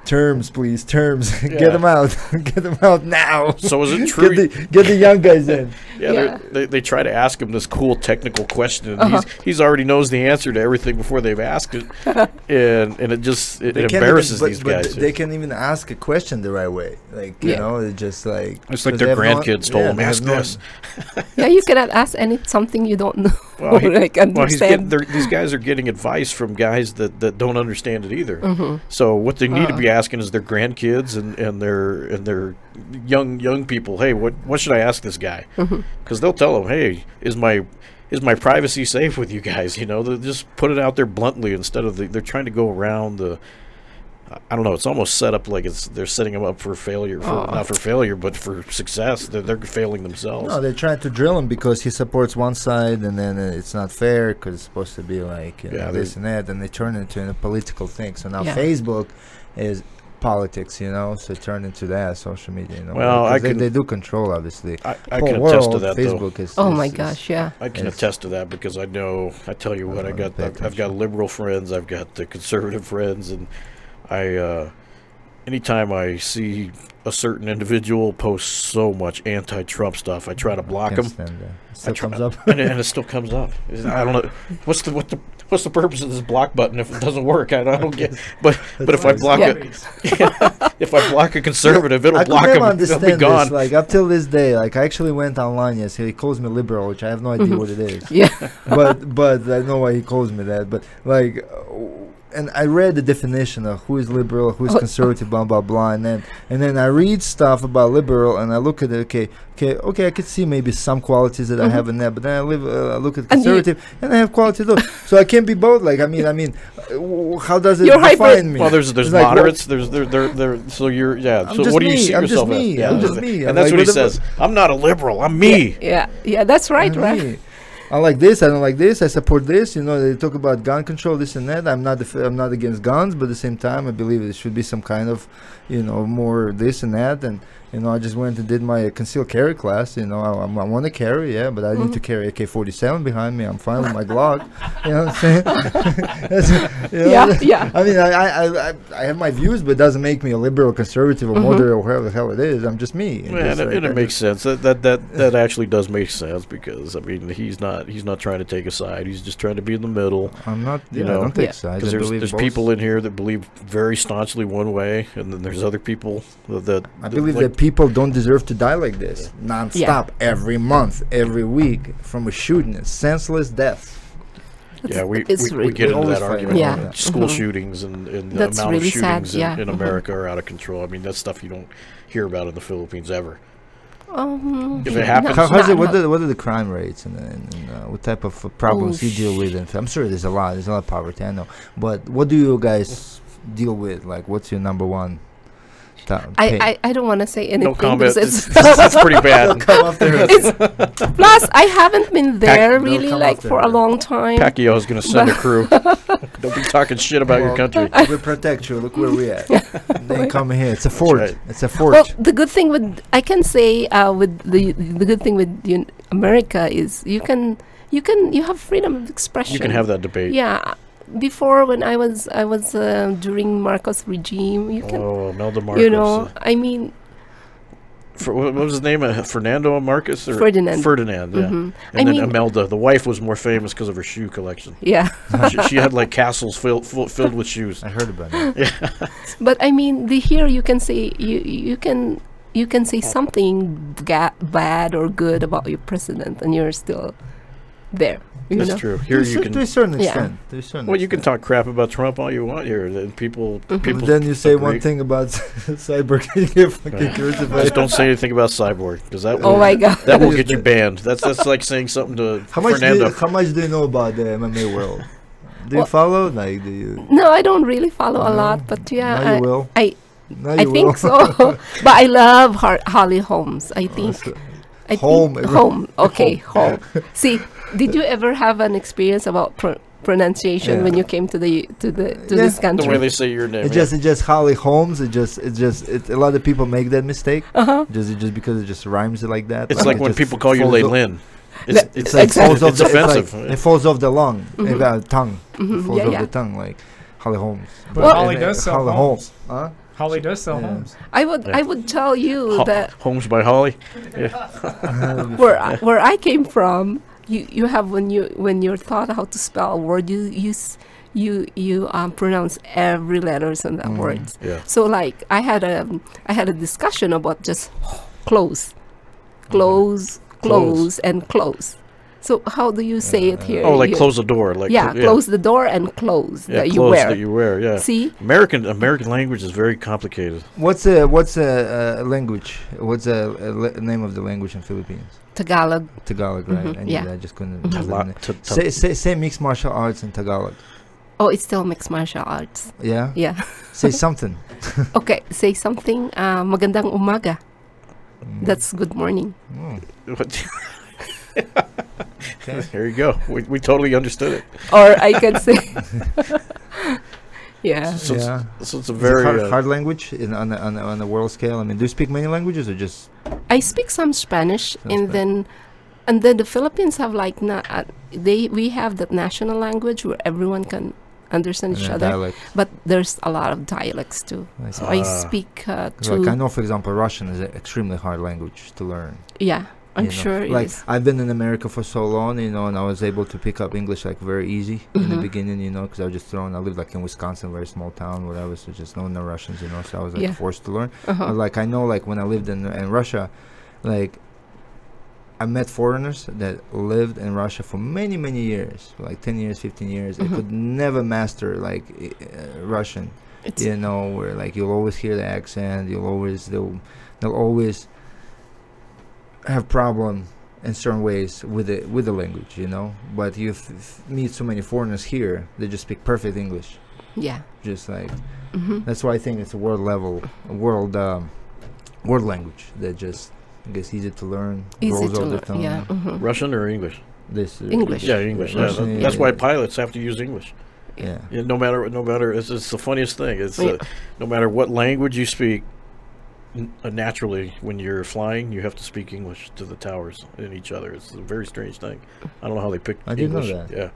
Speaker 5: terms, please, terms.
Speaker 3: Yeah.
Speaker 5: Get them out. Get them out now.
Speaker 3: so is it true?
Speaker 5: Get the young guys in.
Speaker 3: Yeah, they try to ask him this cool technical question, and he's already knows the answer to everything before they've asked it, and it just it
Speaker 5: They can't
Speaker 3: embarrasses
Speaker 5: even,
Speaker 3: these
Speaker 5: but
Speaker 3: guys.
Speaker 5: They can't even ask a question the right way. It's just like
Speaker 3: It's like
Speaker 5: 'cause
Speaker 3: their
Speaker 5: they have
Speaker 3: grandkids told them,
Speaker 5: they have
Speaker 3: ask this.
Speaker 4: Yeah, you cannot ask something you don't know.
Speaker 3: Well,
Speaker 4: Understand.
Speaker 3: these guys are getting advice from guys that don't understand it either. So what they need to be asking is their grandkids and their young people. Hey, what should I ask this guy? Because they'll tell them, hey, is my privacy safe with you guys? They'll just put it out there bluntly instead of they're trying to go around the. I don't know. It's almost set up like they're setting them up for failure, not for failure, but for success. They're failing themselves.
Speaker 5: No, they're trying to drill him because he supports one side, and then it's not fair because it's supposed to be like this and that, and they turn it into a political thing. So now
Speaker 4: Yeah.
Speaker 5: Facebook is politics, you know, so it turned into that social media, you know.
Speaker 3: Well, I can,
Speaker 5: they do control, obviously.
Speaker 3: I
Speaker 5: Whole
Speaker 3: can attest to
Speaker 5: world,
Speaker 3: that,
Speaker 5: Facebook
Speaker 3: though.
Speaker 5: is.
Speaker 4: Oh my gosh, yeah.
Speaker 3: I can attest to that because I know. I tell you what,
Speaker 5: pay
Speaker 3: I've got
Speaker 5: attention.
Speaker 3: liberal friends, I've got the conservative friends, and I. Anytime I see a certain individual post so much anti-Trump stuff, I try to block
Speaker 5: Can't
Speaker 3: him.
Speaker 5: stand that. It still
Speaker 3: try-
Speaker 5: comes up.
Speaker 3: and it still comes up. I don't know what's the purpose of this block button if it doesn't work. I don't get. But if I block
Speaker 4: Yeah.
Speaker 3: if I block a conservative, it'll
Speaker 5: I could
Speaker 3: block
Speaker 5: never
Speaker 3: him. It'll
Speaker 5: understand
Speaker 3: be gone.
Speaker 5: this. Like up till this day, like I actually went online yesterday. He calls me liberal, which I have no idea what it is.
Speaker 4: Yeah.
Speaker 5: but I know why he calls me that. But like, and I read the definition of who is liberal, who is conservative, blah blah blah, and then I read stuff about liberal, and I look at it. Okay, I could see maybe some qualities that I have in that, but then I look at conservative, and I have qualities too. So I can't be both. Like I mean, how does it
Speaker 4: You're
Speaker 5: define
Speaker 4: hybrid.
Speaker 5: me?
Speaker 3: Well, there's
Speaker 5: It's like,
Speaker 3: moderates. There's there. So you're
Speaker 5: I'm
Speaker 3: So
Speaker 5: just
Speaker 3: what do you
Speaker 5: me,
Speaker 3: see
Speaker 5: I'm
Speaker 3: yourself
Speaker 5: just
Speaker 3: as?
Speaker 5: me,
Speaker 3: Yeah,
Speaker 5: I'm just me.
Speaker 3: And
Speaker 5: I'm
Speaker 3: that's
Speaker 5: like,
Speaker 3: what he
Speaker 5: whatever-
Speaker 3: says. I'm not a liberal. I'm me.
Speaker 4: Yeah, that's right, right.
Speaker 5: Me. I like this. I don't like this. I support this. You know, they talk about gun control, this and that. I'm not against guns, but at the same time, I believe there should be some kind of, you know, more this and that. And you know, I just went and did my concealed carry class. You know, I want to carry, yeah, but I need to carry AK-47 behind me. I'm fine with my Glock. You know what I'm saying? You know,
Speaker 4: Yeah.
Speaker 5: I mean, I have my views, but it doesn't make me a liberal, conservative, or moderate, or whatever the hell it is. I'm just me.
Speaker 3: And it makes sense. That actually does make sense because I mean he's not trying to take a side. He's just trying to be in the middle.
Speaker 5: I'm not.
Speaker 3: You
Speaker 5: I
Speaker 3: know,
Speaker 5: don't take
Speaker 4: Yeah.
Speaker 5: sides.
Speaker 3: Because
Speaker 5: I believe
Speaker 3: there's
Speaker 5: both.
Speaker 3: people in here that believe very staunchly one way, and then there's other people that
Speaker 5: I believe
Speaker 3: like,
Speaker 5: that people don't deserve to die like this, non-stop, every month, every week, from a shooting, senseless deaths.
Speaker 3: Yeah, we
Speaker 4: It's
Speaker 3: we
Speaker 4: really
Speaker 3: get into
Speaker 5: always
Speaker 3: that
Speaker 5: fight
Speaker 3: argument.
Speaker 4: Yeah.
Speaker 3: about school shootings and the
Speaker 4: That's
Speaker 3: amount
Speaker 4: really
Speaker 3: of shootings
Speaker 4: sad, yeah.
Speaker 3: in America are out of control. I mean, that's stuff you don't hear about in the Philippines ever. If it happens-
Speaker 5: How's it?
Speaker 4: not-
Speaker 5: What are the crime rates and what type of problems you deal with? And I'm sure there's a lot. There's a lot of poverty, I know. But what do you guys deal with? Like, what's your number one?
Speaker 4: I don't want to say anything.
Speaker 3: No comment.
Speaker 4: because
Speaker 3: That's pretty bad.
Speaker 5: Come after her.
Speaker 4: Plus, I haven't been there
Speaker 5: They'll
Speaker 4: really
Speaker 5: come
Speaker 4: like
Speaker 5: after
Speaker 4: for a
Speaker 5: her.
Speaker 4: long time.
Speaker 3: Pacquiao's going to send a crew. Don't be talking shit about your country.
Speaker 5: We protect you. Look where we at. They come here. It's a fort.
Speaker 3: right.
Speaker 5: It's a fort.
Speaker 4: Well, the good thing with I can say with the good thing with America is you have freedom of expression.
Speaker 3: You can have that debate.
Speaker 4: Yeah. Before, when I was during Marcos regime, you can
Speaker 3: Imelda Marcos.
Speaker 4: you know I mean
Speaker 3: what was his name? Fernando Marcos? Or
Speaker 4: Ferdinand.
Speaker 3: Ferdinand, yeah.
Speaker 4: Mhm.
Speaker 3: And
Speaker 4: I
Speaker 3: then
Speaker 4: mean-
Speaker 3: Imelda, the wife, was more famous because of her shoe collection.
Speaker 4: yeah.
Speaker 3: She had like castles filled with shoes.
Speaker 5: I heard about that.
Speaker 4: But I mean, here you can say you can say something bad or good about your president, and you're still there. You
Speaker 3: That's
Speaker 4: know?
Speaker 3: true. Here you
Speaker 5: to a
Speaker 3: can.
Speaker 5: certain
Speaker 4: Yeah.
Speaker 5: extent. To a certain
Speaker 3: Well, you can
Speaker 5: extent.
Speaker 3: talk crap about Trump all you want here. Then people.
Speaker 5: But
Speaker 3: People.
Speaker 5: then you say one
Speaker 3: agree.
Speaker 5: thing about cyber, you get fucking
Speaker 3: Right.
Speaker 5: crucified.
Speaker 3: Just don't say anything about Cyborg because that.
Speaker 4: Oh
Speaker 3: will,
Speaker 4: my God.
Speaker 3: That will get you banned. That's like saying something to
Speaker 5: How much
Speaker 3: Fernando.
Speaker 5: do you know about the MMA world? Do you
Speaker 4: Well-
Speaker 5: follow? Like, do you?
Speaker 4: No, I don't really follow a
Speaker 5: No?
Speaker 4: lot, but yeah,
Speaker 5: Now you will. Now
Speaker 4: I
Speaker 5: you
Speaker 4: think
Speaker 5: will.
Speaker 4: so. But I love Holly Holmes. I think. I
Speaker 5: Home,
Speaker 4: think
Speaker 5: every-
Speaker 4: home. Okay, home. See, did you ever have an experience about pronunciation
Speaker 5: Yeah.
Speaker 4: when you came to this
Speaker 3: The
Speaker 4: country?
Speaker 3: way they say your name.
Speaker 5: It just Holly Holmes. A lot of people make that mistake.
Speaker 4: Uh-huh.
Speaker 5: Just because it just rhymes like that.
Speaker 3: It's like
Speaker 5: it
Speaker 3: when
Speaker 5: just
Speaker 3: people call you
Speaker 5: falls off-
Speaker 3: Lalaine.
Speaker 5: It's like
Speaker 4: Exactly.
Speaker 5: falls off
Speaker 3: It's
Speaker 5: the,
Speaker 3: offensive.
Speaker 5: It's like, it falls off the lung, tongue.
Speaker 4: Mhm,
Speaker 5: It falls
Speaker 4: yeah,
Speaker 5: off
Speaker 4: yeah.
Speaker 5: the tongue, like Holly Holmes.
Speaker 2: But
Speaker 4: Well-
Speaker 2: Holly does sell
Speaker 5: Holly
Speaker 2: homes.
Speaker 5: Huh?
Speaker 2: Holly does sell
Speaker 5: Yeah.
Speaker 2: homes.
Speaker 4: I would tell you that
Speaker 3: Homes by Holly.
Speaker 4: where I came from, you have when you're taught how to spell a word, you pronounce every letters in that words.
Speaker 3: Yeah.
Speaker 4: So like I had a discussion about just close, and close. So how do you say it here?
Speaker 3: Oh, like
Speaker 4: You-
Speaker 3: close the door. Like
Speaker 4: yeah, close the door and close
Speaker 3: Yeah,
Speaker 4: that you
Speaker 3: clothes
Speaker 4: wear.
Speaker 3: that you wear. Yeah.
Speaker 4: See,
Speaker 3: American language is very complicated.
Speaker 5: What's a language? What's the name of the language in Philippines?
Speaker 4: Tagalog.
Speaker 5: Tagalog, right?
Speaker 4: Mhm,
Speaker 5: I knew
Speaker 4: yeah.
Speaker 5: that. I just couldn't.
Speaker 3: A lot
Speaker 5: Say mixed martial arts in Tagalog.
Speaker 4: Oh, it's still mixed martial arts.
Speaker 5: Yeah.
Speaker 4: Yeah.
Speaker 5: Say something.
Speaker 4: Okay, say something. Magandang umaga. That's good morning.
Speaker 5: Okay.
Speaker 3: There you go. We totally understood it.
Speaker 4: Or I can say, Yeah.
Speaker 3: So,
Speaker 5: Yeah.
Speaker 3: so it's a
Speaker 5: Is it
Speaker 3: very
Speaker 5: hard language on the world scale. I mean, do you speak many languages or just
Speaker 4: I speak some Spanish, and then the Philippines have like we have the national language where everyone can understand each other,
Speaker 5: dialect?
Speaker 4: but there's a lot of dialects too.
Speaker 5: I
Speaker 4: So
Speaker 5: see.
Speaker 4: I speak
Speaker 5: Like I know, for example, Russian is an extremely hard language to learn.
Speaker 4: yeah, I'm
Speaker 5: you know.
Speaker 4: sure it
Speaker 5: Like
Speaker 4: is.
Speaker 5: I've been in America for so long, you know, and I was able to pick up English like very easy in the
Speaker 4: Mhm.
Speaker 5: beginning, you know, because I was just thrown. I lived like in Wisconsin, very small town, whatever, so just no Russians, you know, so I was like
Speaker 4: Yeah.
Speaker 5: forced to learn.
Speaker 4: Uh-huh.
Speaker 5: But like I know, like when I lived in Russia, like I met foreigners that lived in Russia for many years, like 10 years, 15 years. They
Speaker 4: Mhm.
Speaker 5: could never master like Russian,
Speaker 4: It's
Speaker 5: you know, where like you'll always hear the accent, they'll always have problem in certain ways with the language, you know. But you meet so many foreigners here, they just speak perfect English,
Speaker 4: yeah.
Speaker 5: just like
Speaker 4: Hmm.
Speaker 5: that's why I think it's a world language that just gets easy to learn,
Speaker 4: Easy
Speaker 5: rolls
Speaker 4: to
Speaker 5: off the
Speaker 4: learn.
Speaker 5: tongue.
Speaker 4: Yeah. Mhm.
Speaker 3: Russian or English.
Speaker 5: This
Speaker 4: English.
Speaker 3: Yeah, English. Yeah,
Speaker 5: Russian,
Speaker 3: that's why
Speaker 5: yeah.
Speaker 3: pilots have to use English.
Speaker 5: Yeah.
Speaker 3: Yeah, no matter. It's the funniest thing. It's
Speaker 4: Yeah.
Speaker 3: no matter what language you speak. Naturally, when you're flying, you have to speak English to the towers and each other. It's a very strange thing. I don't know how they picked
Speaker 5: I didn't know
Speaker 3: English.
Speaker 5: that.
Speaker 3: Yeah,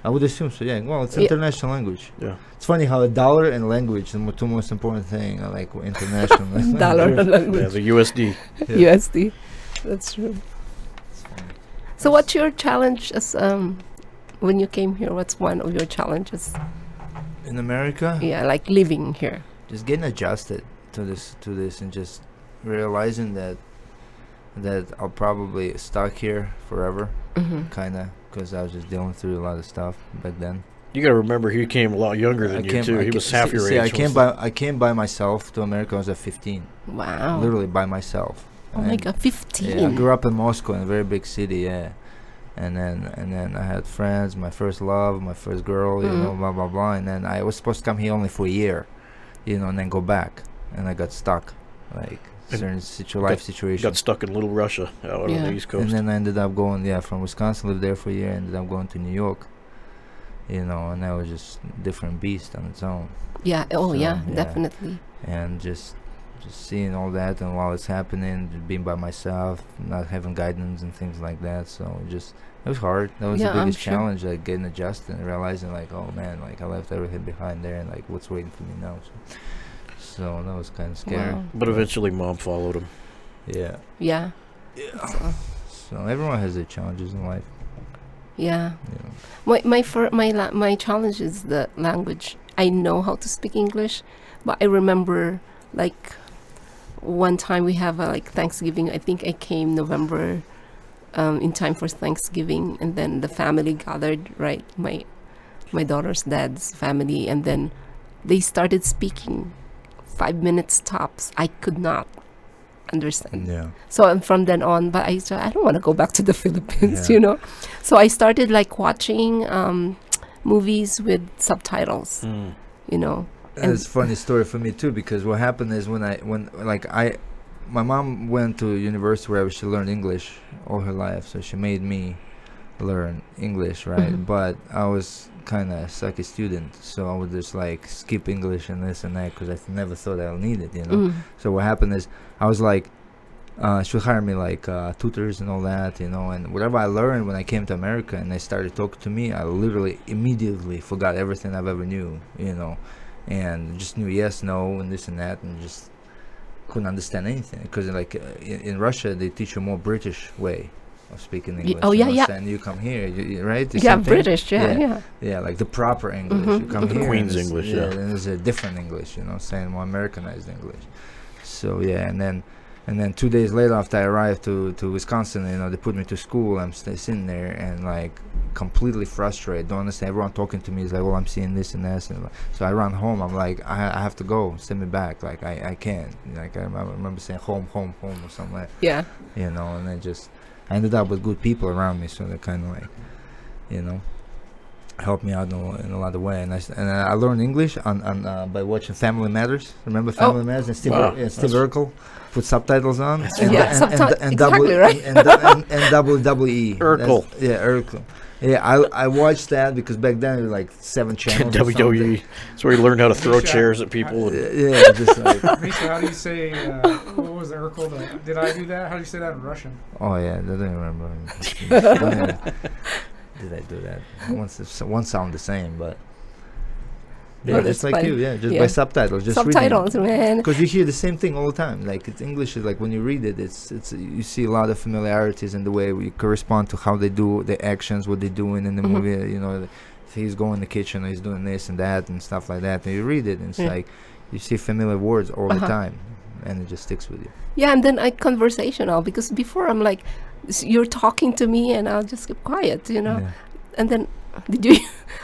Speaker 5: I would assume so. Yeah. Well, it's
Speaker 4: Yeah.
Speaker 5: international language.
Speaker 3: yeah.
Speaker 5: It's funny how a dollar and language, the two most important thing, are like international.
Speaker 4: Dollar and
Speaker 3: Yeah,
Speaker 4: language.
Speaker 3: the USD.
Speaker 5: Yeah.
Speaker 4: USD. That's true. So what's your challenge as when you came here? What's one of your challenges?
Speaker 5: In America,
Speaker 4: Yeah, like living here.
Speaker 5: just getting adjusted to this, and just realizing that I'll probably stuck here forever,
Speaker 4: Hmm.
Speaker 5: kind of, because I was just dealing through a lot of stuff back then.
Speaker 3: You got to remember, he came a lot younger than you too. He was half your age.
Speaker 5: I came by myself to America. I was at 15,
Speaker 4: Wow.
Speaker 5: literally by myself.
Speaker 4: Oh my
Speaker 5: And-
Speaker 4: God,
Speaker 5: Yeah, I
Speaker 4: 15.
Speaker 5: grew up in Moscow, in a very big city. Yeah, and then I had friends, my first love, my first girl, you know, blah blah blah. And then I was supposed to come here only for a year, you know, and then go back, and I got stuck, like
Speaker 3: And
Speaker 5: certain life situations.
Speaker 3: Got stuck in Little Russia out on
Speaker 4: Yeah.
Speaker 3: the East Coast.
Speaker 5: And then I ended up going, from Wisconsin, lived there for a year, ended up going to New York, you know, and that was just a different beast on its own.
Speaker 4: Yeah. Oh
Speaker 5: So,
Speaker 4: yeah,
Speaker 5: yeah.
Speaker 4: definitely.
Speaker 5: And just seeing all that, and while it's happening, just being by myself, not having guidance and things like that. So it was hard. That was
Speaker 4: Yeah,
Speaker 5: the
Speaker 4: I'm
Speaker 5: biggest
Speaker 4: sure.
Speaker 5: challenge, like getting adjusted and realizing, like, oh man, like I left everything behind there, and like what's waiting for me now. So that was kind of scary.
Speaker 4: Wow.
Speaker 3: But eventually, Mom followed him.
Speaker 5: Yeah.
Speaker 4: Yeah. So,
Speaker 5: So everyone has their challenges in life.
Speaker 4: yeah.
Speaker 5: You know.
Speaker 4: My challenge is the language. I know how to speak English, but I remember like one time we have like Thanksgiving. I think I came November in time for Thanksgiving, and then the family gathered, right? My daughter's dad's family, and then they started speaking 5 minutes tops. I could not understand.
Speaker 5: Yeah.
Speaker 4: So from then on, but I said, I don't want to go back to the Philippines,
Speaker 5: Yeah.
Speaker 4: you know. So I started like watching movies with subtitles, you know.
Speaker 5: And it's a funny story for me too, because what happened is my mom went to university where she learned English all her life, so she made me learn English, right?
Speaker 4: Mhm.
Speaker 5: But I was kind of a sucky student, so I would just like skip English and this and that because I never thought I'll need it, you know.
Speaker 4: Mm.
Speaker 5: So what happened is I was like, she would hire me like tutors and all that, you know, and whatever I learned when I came to America and they started talking to me, I literally immediately forgot everything I've ever knew, you know, and just knew yes, no, and this and that, and just couldn't understand anything because like in Russia they teach you more British way of speaking English.
Speaker 4: oh,
Speaker 5: you
Speaker 4: yeah,
Speaker 5: know,
Speaker 4: yeah.
Speaker 5: And you come here, right? The
Speaker 4: Yeah,
Speaker 5: same thing?
Speaker 4: British, yeah.
Speaker 5: Yeah, like the proper English.
Speaker 4: Mhm.
Speaker 5: You come
Speaker 4: The
Speaker 5: here, and
Speaker 3: Queen's
Speaker 5: it's-
Speaker 3: English, yeah.
Speaker 5: and it's a different English, you know, saying more Americanized English. So yeah, and then 2 days later, after I arrived to Wisconsin, you know, they put me to school. I'm sitting there and like completely frustrated. Don't understand. Everyone talking to me is like, "Well, I'm seeing this and that." And so I run home. I'm like, I have to go. Send me back. Like I can't. Like I remember saying home or something like,
Speaker 4: Yeah.
Speaker 5: you know, and then I ended up with good people around me, so they kind of like, you know, helped me out in a lot of way. And I learned English by watching Family Matters. Remember Family Matters? And Steve,
Speaker 3: Wow.
Speaker 5: Steve Urkel put subtitles on.
Speaker 4: Yeah, exactly, right.
Speaker 5: And WWE.
Speaker 3: Urkel.
Speaker 5: Urkel. Yeah, I watched that because back then it was like 7 channels. or something.
Speaker 3: WWE. That's where he learned how to throw chairs at people. And
Speaker 5: Yeah, just like.
Speaker 2: Misha, how do you say, what was the Urkel? Did I do that? How do you say that in Russian?
Speaker 5: Oh yeah, I don't remember. Did I do that? One sound the same, but. Yeah,
Speaker 4: Oh,
Speaker 5: just
Speaker 4: that's
Speaker 5: like
Speaker 4: fine.
Speaker 5: you, yeah, just
Speaker 4: Yeah.
Speaker 5: by subtitles, just
Speaker 4: Subtitles, man.
Speaker 5: Because you hear the same thing all the time. Like it's English is like when you read it, it's you see a lot of familiarities in the way we correspond to how they do the actions, what they're doing in the
Speaker 4: Mhm.
Speaker 5: movie. You know, he's going in the kitchen, he's doing this and that and stuff like that. And you read it, and it's
Speaker 4: Yeah.
Speaker 5: like you see familiar words all the
Speaker 4: Uh-huh.
Speaker 5: time, and it just sticks with you.
Speaker 4: Yeah, and then I conversational because before I'm like, you're talking to me and I'll just keep quiet, you know.
Speaker 5: Yeah.
Speaker 4: And then, did you?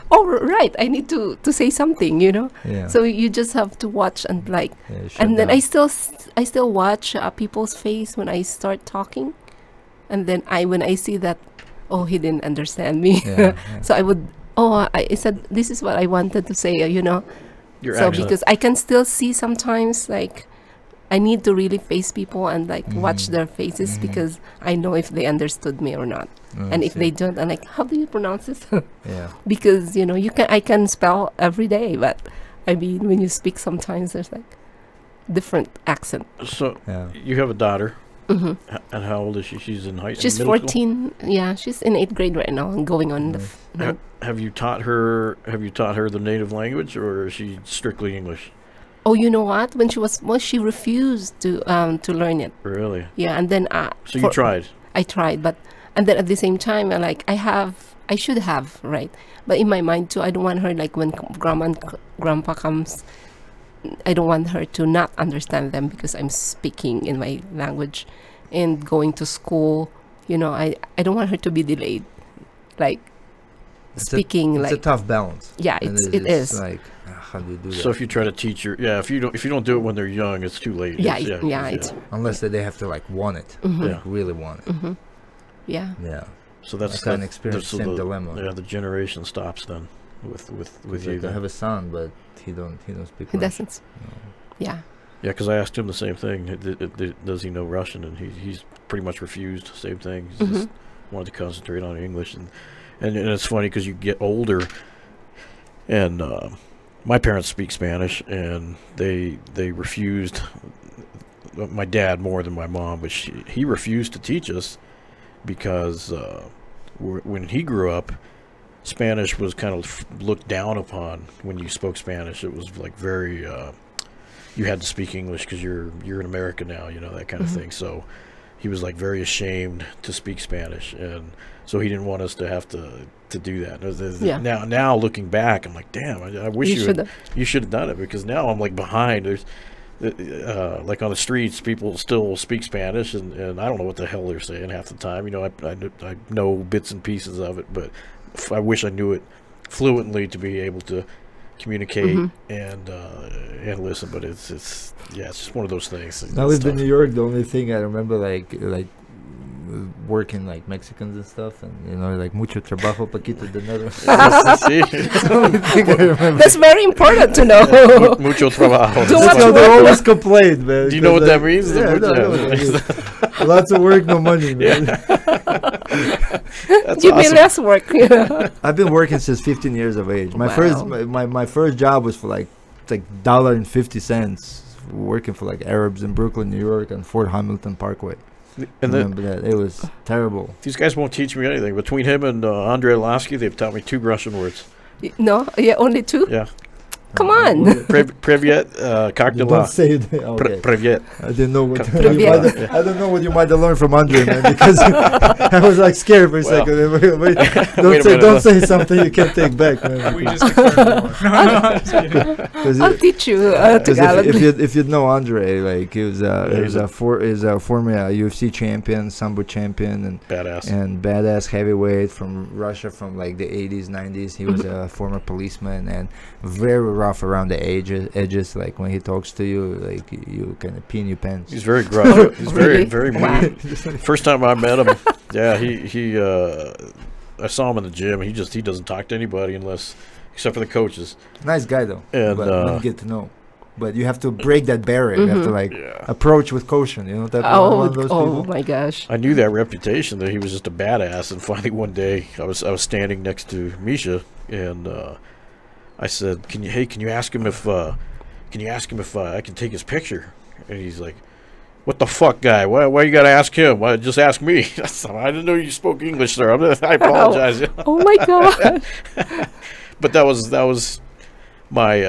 Speaker 4: Oh, right. I need to say something, you know.
Speaker 5: Yeah.
Speaker 4: So you just have to watch and like,
Speaker 5: Yeah, shut
Speaker 4: and then
Speaker 5: down.
Speaker 4: I still watch people's face when I start talking, and then when I see that, oh, he didn't understand me.
Speaker 5: Yeah, yeah.
Speaker 4: So I would, I said this is what I wanted to say, you know.
Speaker 3: your
Speaker 4: So
Speaker 3: accent.
Speaker 4: because I can still see sometimes like I need to really face people and like watch
Speaker 5: Mhm.
Speaker 4: their faces
Speaker 5: Mhm.
Speaker 4: because I know if they understood me or not.
Speaker 5: Oh,
Speaker 4: And
Speaker 5: I
Speaker 4: if
Speaker 5: see.
Speaker 4: they don't, I'm like, how do you pronounce this?
Speaker 5: Yeah.
Speaker 4: Because you know I can spell every day, but I mean when you speak sometimes there's like different accent.
Speaker 3: So
Speaker 5: Yeah.
Speaker 3: you have a daughter,
Speaker 4: Hmm
Speaker 3: and how old is she? She's in high.
Speaker 4: She's
Speaker 3: middle school?
Speaker 4: 14. Yeah, she's in 8th grade right now and going on the.
Speaker 5: Nice.
Speaker 3: Have you taught her? Have you taught her the native language, or is she strictly English?
Speaker 4: Oh, you know what? When she refused to learn it.
Speaker 3: Really?
Speaker 4: Yeah, and then
Speaker 3: So you tried.
Speaker 4: I tried, but and then at the same time, I should have, right? But in my mind too, I don't want her like when grandma and grandpa comes, I don't want her to not understand them because I'm speaking in my language, and going to school. You know, I don't want her to be delayed, like
Speaker 5: It's
Speaker 4: speaking
Speaker 5: It's a
Speaker 4: like
Speaker 5: tough balance.
Speaker 4: yeah,
Speaker 5: And
Speaker 4: it is.
Speaker 5: Like, how do you do that?
Speaker 3: So if you try to teach her, if you don't do it when they're young, it's too late.
Speaker 4: Yeah,
Speaker 3: It's-
Speaker 4: it's
Speaker 5: Unless they have to like want it,
Speaker 4: mhm,
Speaker 3: Yeah.
Speaker 5: like really want it.
Speaker 4: mhm, yeah.
Speaker 5: Yeah.
Speaker 3: So that's
Speaker 5: I kind of
Speaker 3: that's
Speaker 5: experienced the
Speaker 3: so
Speaker 5: same
Speaker 3: the-
Speaker 5: dilemma.
Speaker 3: Yeah, the generation stops then with you.
Speaker 5: Like I
Speaker 3: then.
Speaker 5: have a son, but he don't speak.
Speaker 4: He
Speaker 5: Russian.
Speaker 4: doesn't. Yeah.
Speaker 3: Yeah, because I asked him the same thing. Does he know Russian? And he's pretty much refused. Same thing. He just wanted to concentrate on English. And it's funny because you get older, and my parents speak Spanish, and they refused. My dad more than my mom, but he refused to teach us because when he grew up, Spanish was kind of looked down upon when you spoke Spanish. It was like very you had to speak English because you're in America now, you know, that kind of thing. So he was like very ashamed to speak Spanish, and so he didn't want us to have to do that.
Speaker 4: Yeah.
Speaker 3: Now looking back, I'm like, damn, I wish you should have done it, because now I'm like behind. There's like on the streets, people still speak Spanish, and I don't know what the hell they're saying half the time. You know, I know bits and pieces of it, but I wish I knew it fluently to be able to communicate and listen. But it's just one of those things.
Speaker 5: I
Speaker 3: It's
Speaker 5: lived in
Speaker 3: tough.
Speaker 5: New York. The only thing I remember, like working like Mexicans and stuff, and you know, like mucho trabajo, paquito dinero.
Speaker 3: See?
Speaker 5: That's the only thing I remember.
Speaker 4: That's very important to know.
Speaker 3: Mucho trabajo.
Speaker 4: Too
Speaker 5: That's
Speaker 4: much
Speaker 5: how they
Speaker 4: work.
Speaker 5: always complained, man.
Speaker 3: Do you know what that
Speaker 5: because,
Speaker 3: means?
Speaker 5: Yeah, I know what that means. Lots of work, no money, man.
Speaker 3: That's
Speaker 4: Give me
Speaker 3: awesome.
Speaker 4: less work.
Speaker 5: I've been working since 15 years of age. My
Speaker 4: Wow.
Speaker 5: first my first job was for like $1.50, working for like Arabs in Brooklyn, New York, on Fort Hamilton Parkway.
Speaker 3: And then
Speaker 5: Remember that? It was terrible.
Speaker 3: these guys won't teach me anything. Between him and Andrei Lasky, they've taught me 2 Russian words.
Speaker 4: No, yeah, only 2.
Speaker 3: Yeah.
Speaker 4: Come on.
Speaker 3: Privyet, как
Speaker 5: You
Speaker 3: дела?
Speaker 5: don't say it. Okay.
Speaker 3: Privyet.
Speaker 5: I didn't know what
Speaker 4: Privyet.
Speaker 5: I don't know what you might have learned from Andre, man, because I was like scared for a
Speaker 3: Well.
Speaker 5: second. Wait,
Speaker 3: Wait a minute.
Speaker 5: don't say something you can't take back, man.
Speaker 2: We just declared war. No, I'm just kidding.
Speaker 5: 'Cause
Speaker 4: I'll teach you Tagalog.
Speaker 5: if you know Andre, like he was a former UFC champion, sambo champion,
Speaker 3: Badass.
Speaker 5: and badass heavyweight from Russia from like the 80s, 90s. He was a former policeman and very rough around the edges. Like when he talks to you, like you kind of pee in your pants.
Speaker 3: He's very gruff. He's
Speaker 4: Really?
Speaker 3: very
Speaker 4: Wow.
Speaker 3: mean. First time I met him, he I saw him in the gym. He doesn't talk to anybody except for the coaches.
Speaker 5: Nice guy though,
Speaker 3: And,
Speaker 5: but didn't get to know. but you have to break that barrier. You have to like
Speaker 3: Yeah.
Speaker 5: approach with caution. You know that one
Speaker 4: Oh,
Speaker 5: of those
Speaker 4: oh
Speaker 5: people.
Speaker 4: my gosh.
Speaker 3: I knew that reputation that he was just a badass, and finally one day I was standing next to Misha, and I said, "Can you ask him if I can take his picture?" And he's like, "What the fuck, guy? Why you gotta ask him? Why just ask me?" I didn't know you spoke English, sir. I apologize.
Speaker 4: Oh my god.
Speaker 3: But that was my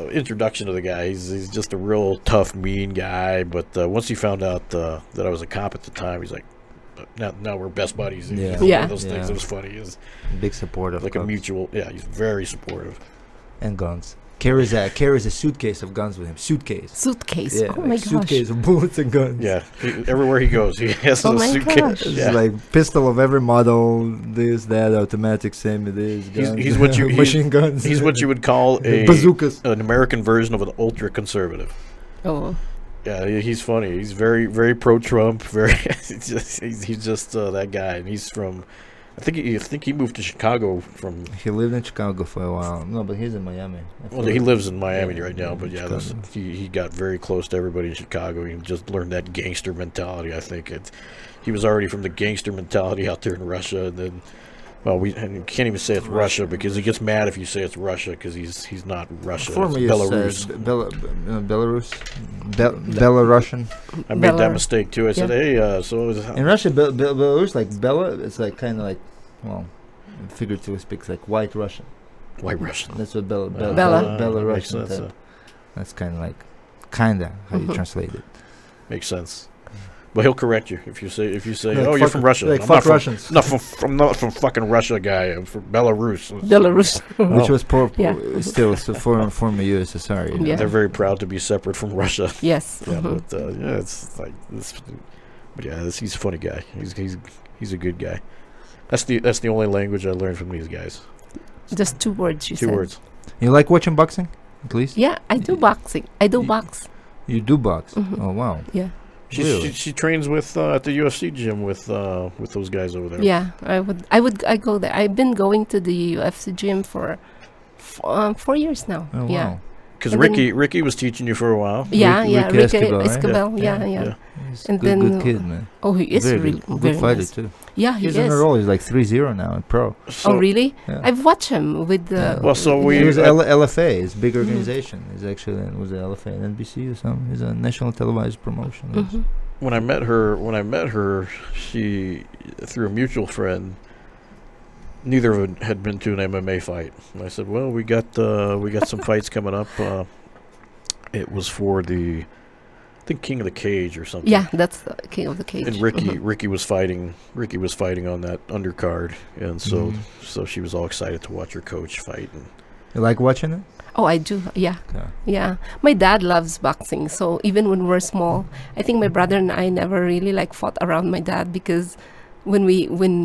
Speaker 3: introduction to the guy. He's just a real tough, mean guy. But once he found out that I was a cop at the time, he's like, now we're best buddies.
Speaker 5: Yeah.
Speaker 3: One
Speaker 4: Yeah.
Speaker 3: of those things.
Speaker 5: Yeah.
Speaker 3: It was funny. It was
Speaker 5: Big supporter.
Speaker 3: like a mutual. Yeah, he's very supportive.
Speaker 5: And guns. Carries a suitcase of guns with him.
Speaker 4: Suitcase.
Speaker 5: Yeah,
Speaker 4: Oh
Speaker 5: like
Speaker 4: my gosh.
Speaker 5: suitcase of bullets and guns.
Speaker 3: Yeah, everywhere he goes, he has
Speaker 4: Oh
Speaker 3: a
Speaker 4: my
Speaker 3: suitcase.
Speaker 4: gosh.
Speaker 5: It's
Speaker 3: Yeah.
Speaker 5: like pistol of every model, this, that, automatic, same it is.
Speaker 3: He's-
Speaker 5: Guns.
Speaker 3: he's what you-
Speaker 5: machine guns.
Speaker 3: He's what you would call
Speaker 5: bazookas.
Speaker 3: an American version of an ultra conservative.
Speaker 4: Oh.
Speaker 3: Yeah, he's funny. He's very, very pro-Trump. Very, he's just that guy. And he's from, I think he moved to Chicago from.
Speaker 5: He lived in Chicago for a while. No, but he's in Miami.
Speaker 3: Well, he lives in Miami
Speaker 5: Yeah,
Speaker 3: right now. But yeah,
Speaker 5: Chicago.
Speaker 3: he got very close to everybody in Chicago. He just learned that gangster mentality. I think he was already from the gangster mentality out there in Russia, and then. Well, and you can't even say it's Russia because he gets mad if you say it's Russia because he's not Russia.
Speaker 5: Former
Speaker 3: It's
Speaker 5: US,
Speaker 3: Belarus.
Speaker 5: Belarus, Belarusian.
Speaker 3: I made that
Speaker 4: Belarus.
Speaker 3: mistake too. I said, "Hey, so
Speaker 5: In Russia, Belarus, like Bela, it's like kind of like, well, figuratively speaks like white Russian.
Speaker 3: white Russian."
Speaker 5: That's what
Speaker 4: Bela.
Speaker 3: Makes
Speaker 5: Belarusian.
Speaker 3: sense.
Speaker 5: That's kind of like, how you translate it.
Speaker 3: Makes sense. But he'll correct you if you say,
Speaker 5: Like,
Speaker 3: "Oh, you're from Russia."
Speaker 5: Like
Speaker 3: I'm
Speaker 5: fuck
Speaker 3: not from,
Speaker 5: Russians.
Speaker 3: I'm not from fucking Russia, guy. I'm from Belarus.
Speaker 4: Belarus.
Speaker 5: Which was
Speaker 4: Yeah.
Speaker 5: still former USSR. You know?
Speaker 4: Yeah.
Speaker 3: They're very proud to be separate from Russia.
Speaker 4: Yes.
Speaker 3: Yeah,
Speaker 4: Mhm.
Speaker 3: but yeah, it's like this. But yeah, he's a funny guy. He's a good guy. That's the only language I learned from these guys.
Speaker 4: Just 2 words you
Speaker 3: Two
Speaker 4: said.
Speaker 3: words.
Speaker 5: You like watching boxing? At least
Speaker 4: Yeah, I do boxing. I do
Speaker 5: Y-
Speaker 4: box.
Speaker 5: you do box.
Speaker 4: Mhm.
Speaker 5: Oh wow.
Speaker 4: Yeah.
Speaker 5: Really?
Speaker 3: She trains with at the UFC gym with those guys over there.
Speaker 4: Yeah, I go there. I've been going to the UFC gym for 4 years now.
Speaker 5: Oh
Speaker 4: Yeah.
Speaker 5: wow.
Speaker 3: Because
Speaker 4: And then-
Speaker 3: Ricky was teaching you for a while.
Speaker 4: Yeah,
Speaker 5: Rick-
Speaker 4: yeah,
Speaker 5: Ricky
Speaker 4: Ricky
Speaker 5: Escobar, right?
Speaker 4: Escobar,
Speaker 3: Yeah,
Speaker 4: yeah.
Speaker 3: yeah.
Speaker 5: He's
Speaker 4: And
Speaker 5: good,
Speaker 4: then,
Speaker 5: good kid, man.
Speaker 4: Oh, he is
Speaker 5: Very
Speaker 4: really
Speaker 5: good
Speaker 4: very
Speaker 5: fighter
Speaker 4: nice.
Speaker 5: too.
Speaker 4: Yeah, he
Speaker 5: He's
Speaker 4: is.
Speaker 5: on a roll. He's like 3-0 now in pro.
Speaker 3: So,
Speaker 4: Oh, really?
Speaker 5: Yeah.
Speaker 4: I've watched him with the.
Speaker 5: Yeah.
Speaker 3: Well, so we-
Speaker 5: He was
Speaker 3: uh,
Speaker 5: LFA. It's a big
Speaker 4: Mhm.
Speaker 5: organization. He's actually was it LFA and NBC or something. He's a national televised promotion.
Speaker 4: Mhm.
Speaker 3: when I met her, she through a mutual friend. Neither of them had been to an MMA fight. And I said, "Well, we got some fights coming up." It was for the, I think, King of the Cage or something.
Speaker 4: Yeah, that's the King of the Cage.
Speaker 3: And Ricky was fighting on that undercard, and so
Speaker 5: Mhm.
Speaker 3: so she was all excited to watch her coach fight. And
Speaker 5: You like watching it?
Speaker 4: Oh, I do. Yeah,
Speaker 5: Okay.
Speaker 4: yeah. My dad loves boxing, so even when we're small, I think my brother and I never really like fought around my dad because when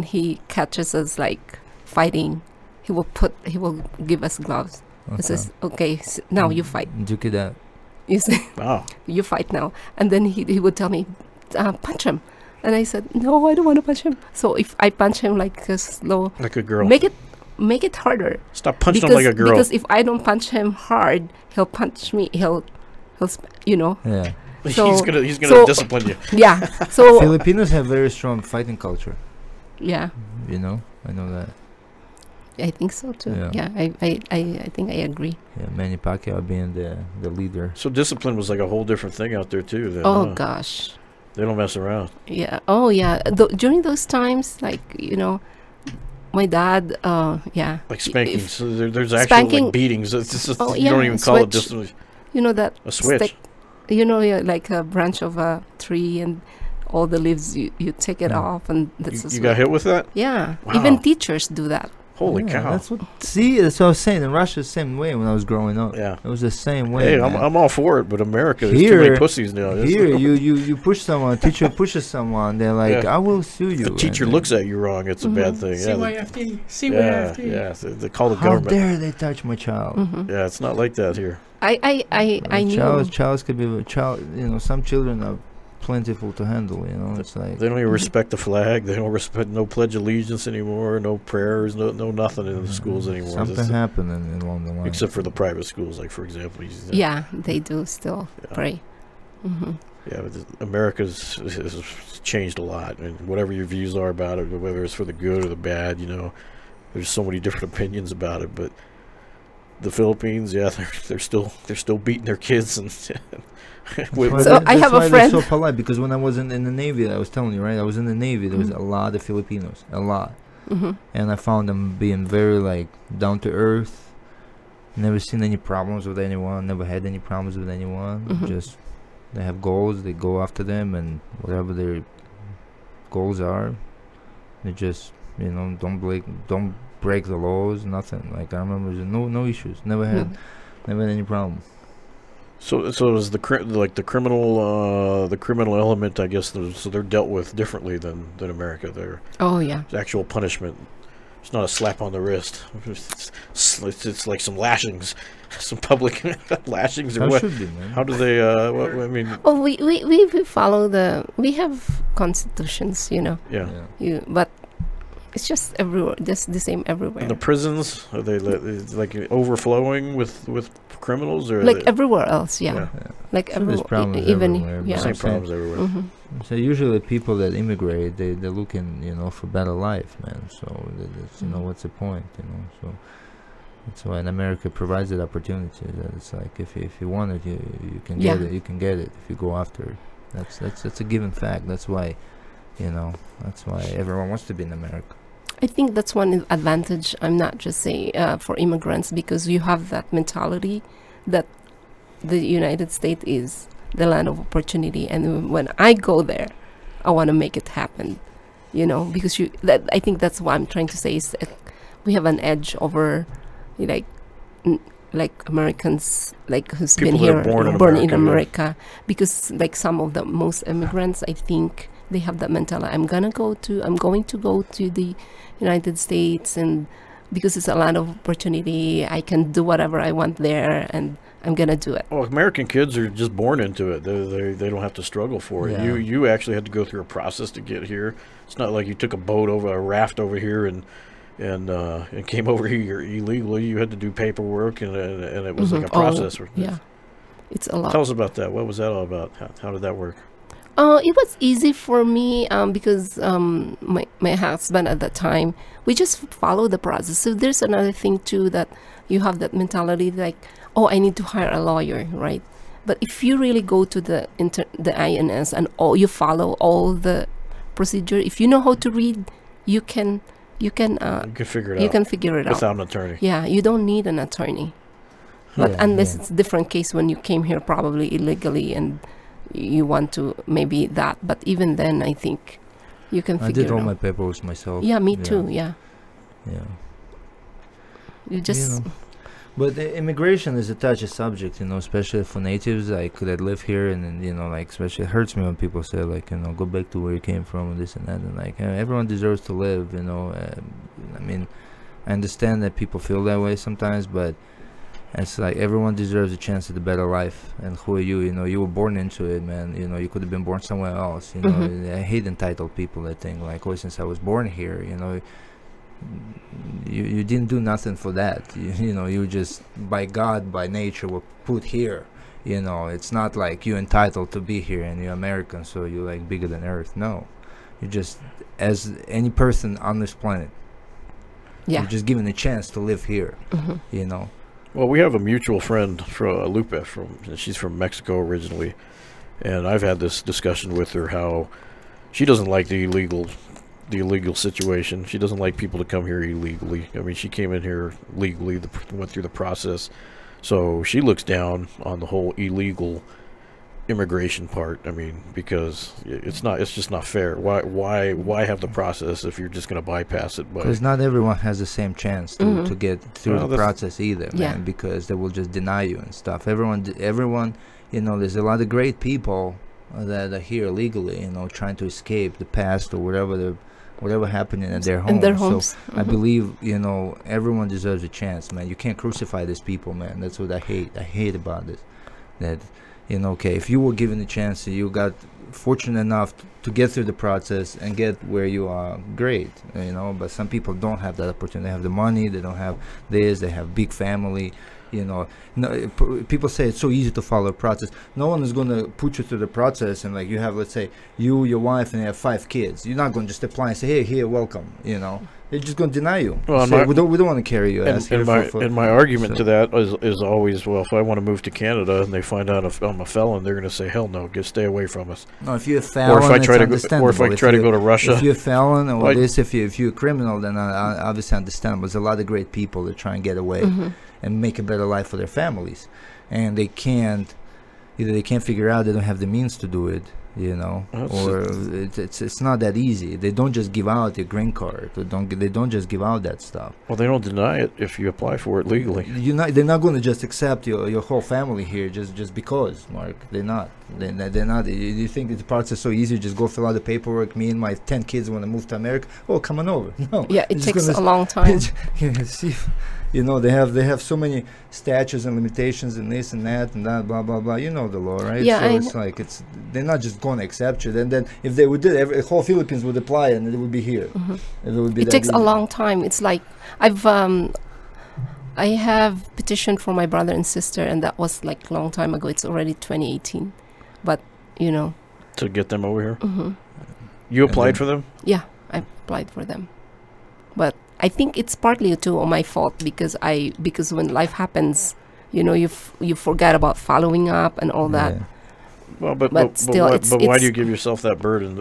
Speaker 4: he catches us like fighting, he will give us gloves. He says, "Okay, now you fight."
Speaker 5: Duke it out.
Speaker 4: You say,
Speaker 3: wow,
Speaker 4: "You fight now," and then he would tell me, "Punch him," and I said, "No, I don't want to punch him." So if I punch him like a slow,
Speaker 3: like a girl.
Speaker 4: make it harder.
Speaker 3: Stop punching him like a girl.
Speaker 4: Because if I don't punch him hard, he'll punch me. You know.
Speaker 5: Yeah.
Speaker 4: So-
Speaker 3: he's gonna
Speaker 4: so-
Speaker 3: discipline you.
Speaker 4: Yeah. So
Speaker 5: Filipinos have very strong fighting culture.
Speaker 4: yeah,
Speaker 5: You know, I know that.
Speaker 4: I think so too.
Speaker 5: Yeah.
Speaker 4: Yeah, I think I agree.
Speaker 5: Yeah, Manny Pacquiao being the leader.
Speaker 3: So discipline was like a whole different thing out there too. Then,
Speaker 4: Oh
Speaker 3: huh?
Speaker 4: gosh.
Speaker 3: They don't mess around.
Speaker 4: Yeah. Oh yeah. During those times, like my dad. Yeah.
Speaker 3: Like
Speaker 4: If-
Speaker 3: spankings. So there's actually
Speaker 4: spanking-
Speaker 3: like beatings. It's just,
Speaker 4: Oh,
Speaker 3: you
Speaker 4: yeah,
Speaker 3: don't even call it
Speaker 4: switch.
Speaker 3: discipline.
Speaker 4: You know that
Speaker 3: A switch.
Speaker 4: stick, yeah, like a branch of a tree and all the leaves you take it
Speaker 5: Yeah.
Speaker 4: off and that's
Speaker 3: You got hit with that?
Speaker 4: yeah.
Speaker 3: Wow.
Speaker 4: Even teachers do that.
Speaker 3: Holy
Speaker 5: Yeah,
Speaker 3: cow!
Speaker 5: That's what. See, that's what I was saying. In Russia, the same way when I was growing up.
Speaker 3: Yeah.
Speaker 5: It was the same way.
Speaker 3: Hey,
Speaker 5: man.
Speaker 3: I'm all for it, but America, there's too many
Speaker 5: Here-
Speaker 3: pussies now. There's
Speaker 5: Here,
Speaker 3: no-
Speaker 5: you push someone. Teacher pushes someone. They're like,
Speaker 3: Yeah.
Speaker 5: I will sue you.
Speaker 3: the teacher
Speaker 5: and
Speaker 3: looks at you wrong. It's a bad thing. Yeah,
Speaker 2: CYFD.
Speaker 3: yeah,
Speaker 2: CYFD.
Speaker 3: yeah. So they call the
Speaker 5: How
Speaker 3: government.
Speaker 5: dare they touch my child?
Speaker 4: Mhm.
Speaker 3: Yeah, it's not like that here.
Speaker 4: I knew.
Speaker 5: Child could be child. You know, some children are plentiful to handle. You know, it's like
Speaker 3: They don't even respect the flag. They don't respect no pledge of allegiance anymore. No prayers. No nothing in the schools anymore.
Speaker 5: something happened along the line.
Speaker 3: Except for the private schools, like for example.
Speaker 4: Yeah, they do still
Speaker 3: Yeah.
Speaker 4: pray.
Speaker 3: Yeah, but America's has changed a lot, and whatever your views are about it, whether it's for the good or the bad, you know, there's so many different opinions about it. But the Philippines, yeah, they're still beating their kids, and
Speaker 4: So I have a
Speaker 5: That's why
Speaker 4: friend-
Speaker 5: they're so polite, because when I was in the Navy, I was telling you, right? I was in the Navy. There was a lot of Filipinos, a lot, and I found them being very like down to earth. Never seen any problems with anyone. Never had any problems with anyone. Just they have goals. They go after them, and whatever their goals are, they just don't break the laws. Nothing. Like I remember, there's no issues. Never had any problem.
Speaker 3: So is the criminal element, I guess. So they're dealt with differently than America.
Speaker 4: Oh yeah.
Speaker 3: There's actual punishment. It's not a slap on the wrist. It's like some lashings, some public lashings, or
Speaker 5: How
Speaker 3: what?
Speaker 5: should be, man.
Speaker 3: How do they? I mean,
Speaker 4: Oh, we follow we have constitutions,
Speaker 3: yeah.
Speaker 4: but it's just everywhere, just the same everywhere.
Speaker 3: And the prisons, are they like overflowing with criminals, or
Speaker 4: Like everywhere else, yeah.
Speaker 3: Yeah.
Speaker 4: Like
Speaker 5: So there's
Speaker 4: everywhere,
Speaker 5: problems
Speaker 4: even
Speaker 5: everywhere, but
Speaker 4: yeah.
Speaker 3: same problems everywhere?
Speaker 5: So usually people that immigrate, they're looking, for better life, man. So that's, what's the point, So that's why in America provides that opportunity. That it's like if you want it, you can get it. You can get it if you go after it. That's a given fact. That's why, that's why everyone wants to be in America.
Speaker 4: I think that's one advantage. I'm not just saying for immigrants, because you have that mentality that the United States is the land of opportunity, and when I go there, I want to make it happen. Because I think that's what I'm trying to say is that we have an edge over, like Americans, like who's
Speaker 3: People
Speaker 4: been
Speaker 3: that are
Speaker 4: here,
Speaker 3: born
Speaker 4: in
Speaker 3: in
Speaker 4: America, because like some of the most immigrants, I think they have that mentality. I'm going to go to the United States, and because it's a land of opportunity, I can do whatever I want there, and I'm gonna do it.
Speaker 3: Well, American kids are just born into it. They don't have to struggle for it.
Speaker 5: Yeah.
Speaker 3: You actually had to go through a process to get here. It's not like you took a raft over here and came over here illegally. You had to do paperwork, and it was like a process.
Speaker 4: Yeah, it's a lot.
Speaker 3: Tell us about that. What was that all about? How did that work?
Speaker 4: It was easy for me because my husband at that time, we just follow the process. So there's another thing too, that you have that mentality like, oh, I need to hire a lawyer, right? But if you really go to the INS and you follow all the procedure, if you know how to read, you can
Speaker 3: figure it out.
Speaker 4: You can figure it out
Speaker 3: without an attorney.
Speaker 4: Yeah, you don't need an attorney. But
Speaker 5: Yeah,
Speaker 4: unless
Speaker 5: yeah.
Speaker 4: it's a different case when you came here probably illegally and you want to maybe that. But even then, I think you can
Speaker 5: I
Speaker 4: figure
Speaker 5: did
Speaker 4: it
Speaker 5: all
Speaker 4: out.
Speaker 5: my paperwork myself.
Speaker 4: Yeah, me too. Yeah,
Speaker 5: Yeah.
Speaker 4: you just
Speaker 5: But the immigration is a touchy subject, especially for natives like that live here, and then, like especially it hurts me when people say like, go back to where you came from and this and that, and like everyone deserves to live, I mean, I understand that people feel that way sometimes, but it's like everyone deserves a chance at a better life. And who are you? You were born into it, man. You could have been born somewhere else. I hate entitled people that think like, oh, since I was born here, you didn't do nothing for that. You just by God, by nature, were put here. It's not like you're entitled to be here and you're American, so you're like bigger than Earth. No, you're just as any person on this planet.
Speaker 4: yeah.
Speaker 5: You're just given a chance to live here.
Speaker 3: Well, we have a mutual friend from Lupe. She's from Mexico originally, and I've had this discussion with her how she doesn't like the illegal situation. She doesn't like people to come here illegally. I mean, she came in here legally, went through the process, so she looks down on the whole illegal immigration part. I mean, because it's just not fair. Why have the process if you're just going to bypass it?
Speaker 5: Because not everyone has the same chance to get through the process either, man.
Speaker 4: Yeah.
Speaker 5: Because they will just deny you and stuff. Everyone, there's a lot of great people that are here legally, trying to escape the past or whatever happened in their homes.
Speaker 4: In their homes.
Speaker 5: So I believe, everyone deserves a chance, man. You can't crucify these people, man. That's what I hate. I hate about this. That, okay, if you were given a chance, you got fortunate enough to get through the process and get where you are, great, you know. But some people don't have that opportunity. They have the money, they don't have this, they have big family, you know. No, people say it's so easy to follow a process. No one is going to put you through the process, and like you have, let's say, you, your wife, and you have 5 kids. You're not going to just apply and say, hey, here, welcome, you know. They're just going to deny you.
Speaker 3: Well,
Speaker 5: Say, we don't want to carry you.
Speaker 3: And my argument to that is always, well, if I want to move to Canada and they find out if I'm a felon, they're going to say, hell no, stay away from us.
Speaker 5: No, if you're a felon,
Speaker 3: or if I try to go to Russia.
Speaker 5: If you're a felon or if you're a criminal, then obviously understandable. There's a lot of great people that try and get away and make a better life for their families, and they can't. Either they can't figure out, they don't have the means to do it, you know, or it's not that easy. They don't just give out your green card. They don't just give out that stuff.
Speaker 3: Well, they don't deny it if you apply for it legally.
Speaker 5: They're not going to just accept your whole family here just because, Mark. They're not. They're not. You think the process is so easy? Just go fill out the paperwork. Me and my 10 kids want to move to America. Oh, come on over. No.
Speaker 4: Yeah, it takes a long time.
Speaker 5: See, you know, they have so many statutes and limitations and this and that and that, blah blah blah. You know the law, right?
Speaker 4: Yeah,
Speaker 5: so it's like they're not just going to accept you. Then if they would do it, the whole Philippines would apply and it would be here.
Speaker 4: It takes a long time. It's like I have petitioned for my brother and sister, and that was like a long time ago. It's already 2018, but you know.
Speaker 3: To get them over here. You applied for them?
Speaker 4: Yeah, I applied for them, but I think it's partly too my fault because when life happens, you know, you forget about following up and all that.
Speaker 3: Well, but still, why do you give yourself that burden?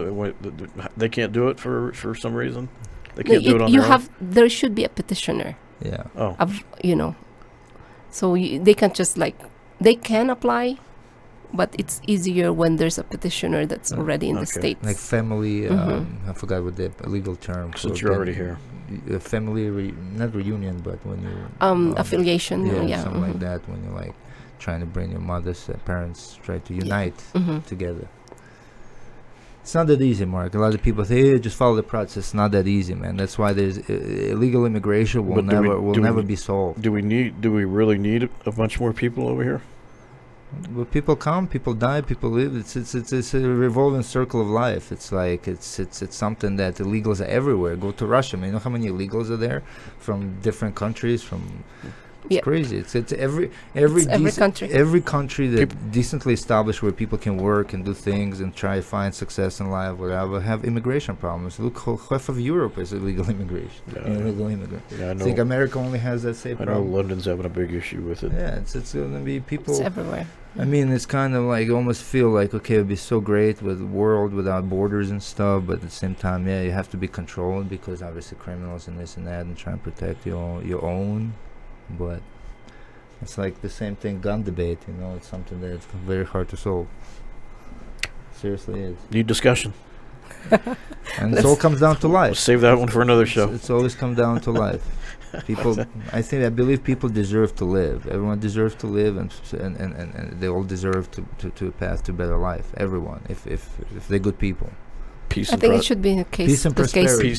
Speaker 3: They can't do it for some reason. They can't do it on their own?
Speaker 4: There should be a petitioner.
Speaker 5: Yeah.
Speaker 3: Oh.
Speaker 4: You know, so they can't just they can apply, but it's easier when there's a petitioner that's already in the States.
Speaker 5: Like family, I forgot what the legal term.
Speaker 3: Since you're already here.
Speaker 5: Family, not reunion, but when you...
Speaker 4: affiliation. Yeah,
Speaker 5: something like that, when you're like trying to bring your mother's parents, try to unite together. It's not that easy, Mark. A lot of people say, hey, just follow the process. It's not that easy, man. That's why there's illegal immigration will never be solved.
Speaker 3: Do we really need a bunch more people over here?
Speaker 5: Well, people come, people die, people live. It's a revolving circle of life. It's like it's something that illegals are everywhere. Go to Russia, man. You know how many illegals are there from different countries? It's crazy. It's every country. Every country that decently established where people can work and do things and try to find success in life, whatever, have immigration problems. Look, half of Europe is illegal immigration. Illegal immigrant.
Speaker 3: Yeah, I know.
Speaker 5: Think America only has that same problem.
Speaker 3: I know London's having a big issue with it.
Speaker 5: Yeah, it's going to be people.
Speaker 4: It's everywhere.
Speaker 5: I mean, it's kind of like, almost feel like, okay, it'd be so great with the world without borders and stuff, but at the same time, yeah, you have to be controlled because obviously criminals and this and that, and try and protect your own. But it's like the same thing, gun debate, you know, it's something that's very hard to solve. Seriously is.
Speaker 3: Need discussion.
Speaker 5: And it all comes down to life.
Speaker 3: We'll save that one for another show.
Speaker 5: It's always come down to life. People, I believe people deserve to live. Everyone deserves to live, and they all deserve to path to better life. Everyone, if they're good people.
Speaker 4: I think it should be a case.
Speaker 5: Peace and prosperity.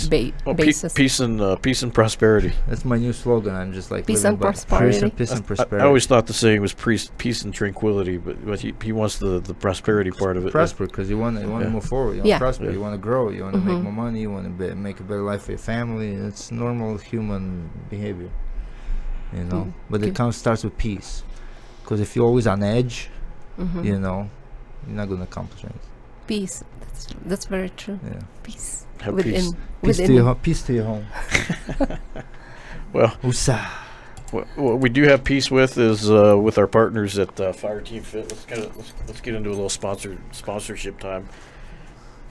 Speaker 4: Basis.
Speaker 3: Peace and prosperity.
Speaker 5: That's my new slogan. I'm just like
Speaker 4: peace and prosperity.
Speaker 5: Peace and prosperity.
Speaker 3: I always thought the saying was peace and tranquility, but he wants the prosperity part of it.
Speaker 5: Prosper, because you want to move forward. You want to prosper. You want to grow. You want to make more money. You want to make a better life for your family. It's normal human behavior, you know. But it starts with peace, because if you're always on edge, you know, you're not going to accomplish anything.
Speaker 4: Peace. That's very true.
Speaker 5: Yeah.
Speaker 4: Peace.
Speaker 3: Have peace.
Speaker 5: Peace to your peace to your home.
Speaker 3: Well, what we do have peace with is with our partners at Fire Team Fit. Let's get into a little sponsorship time.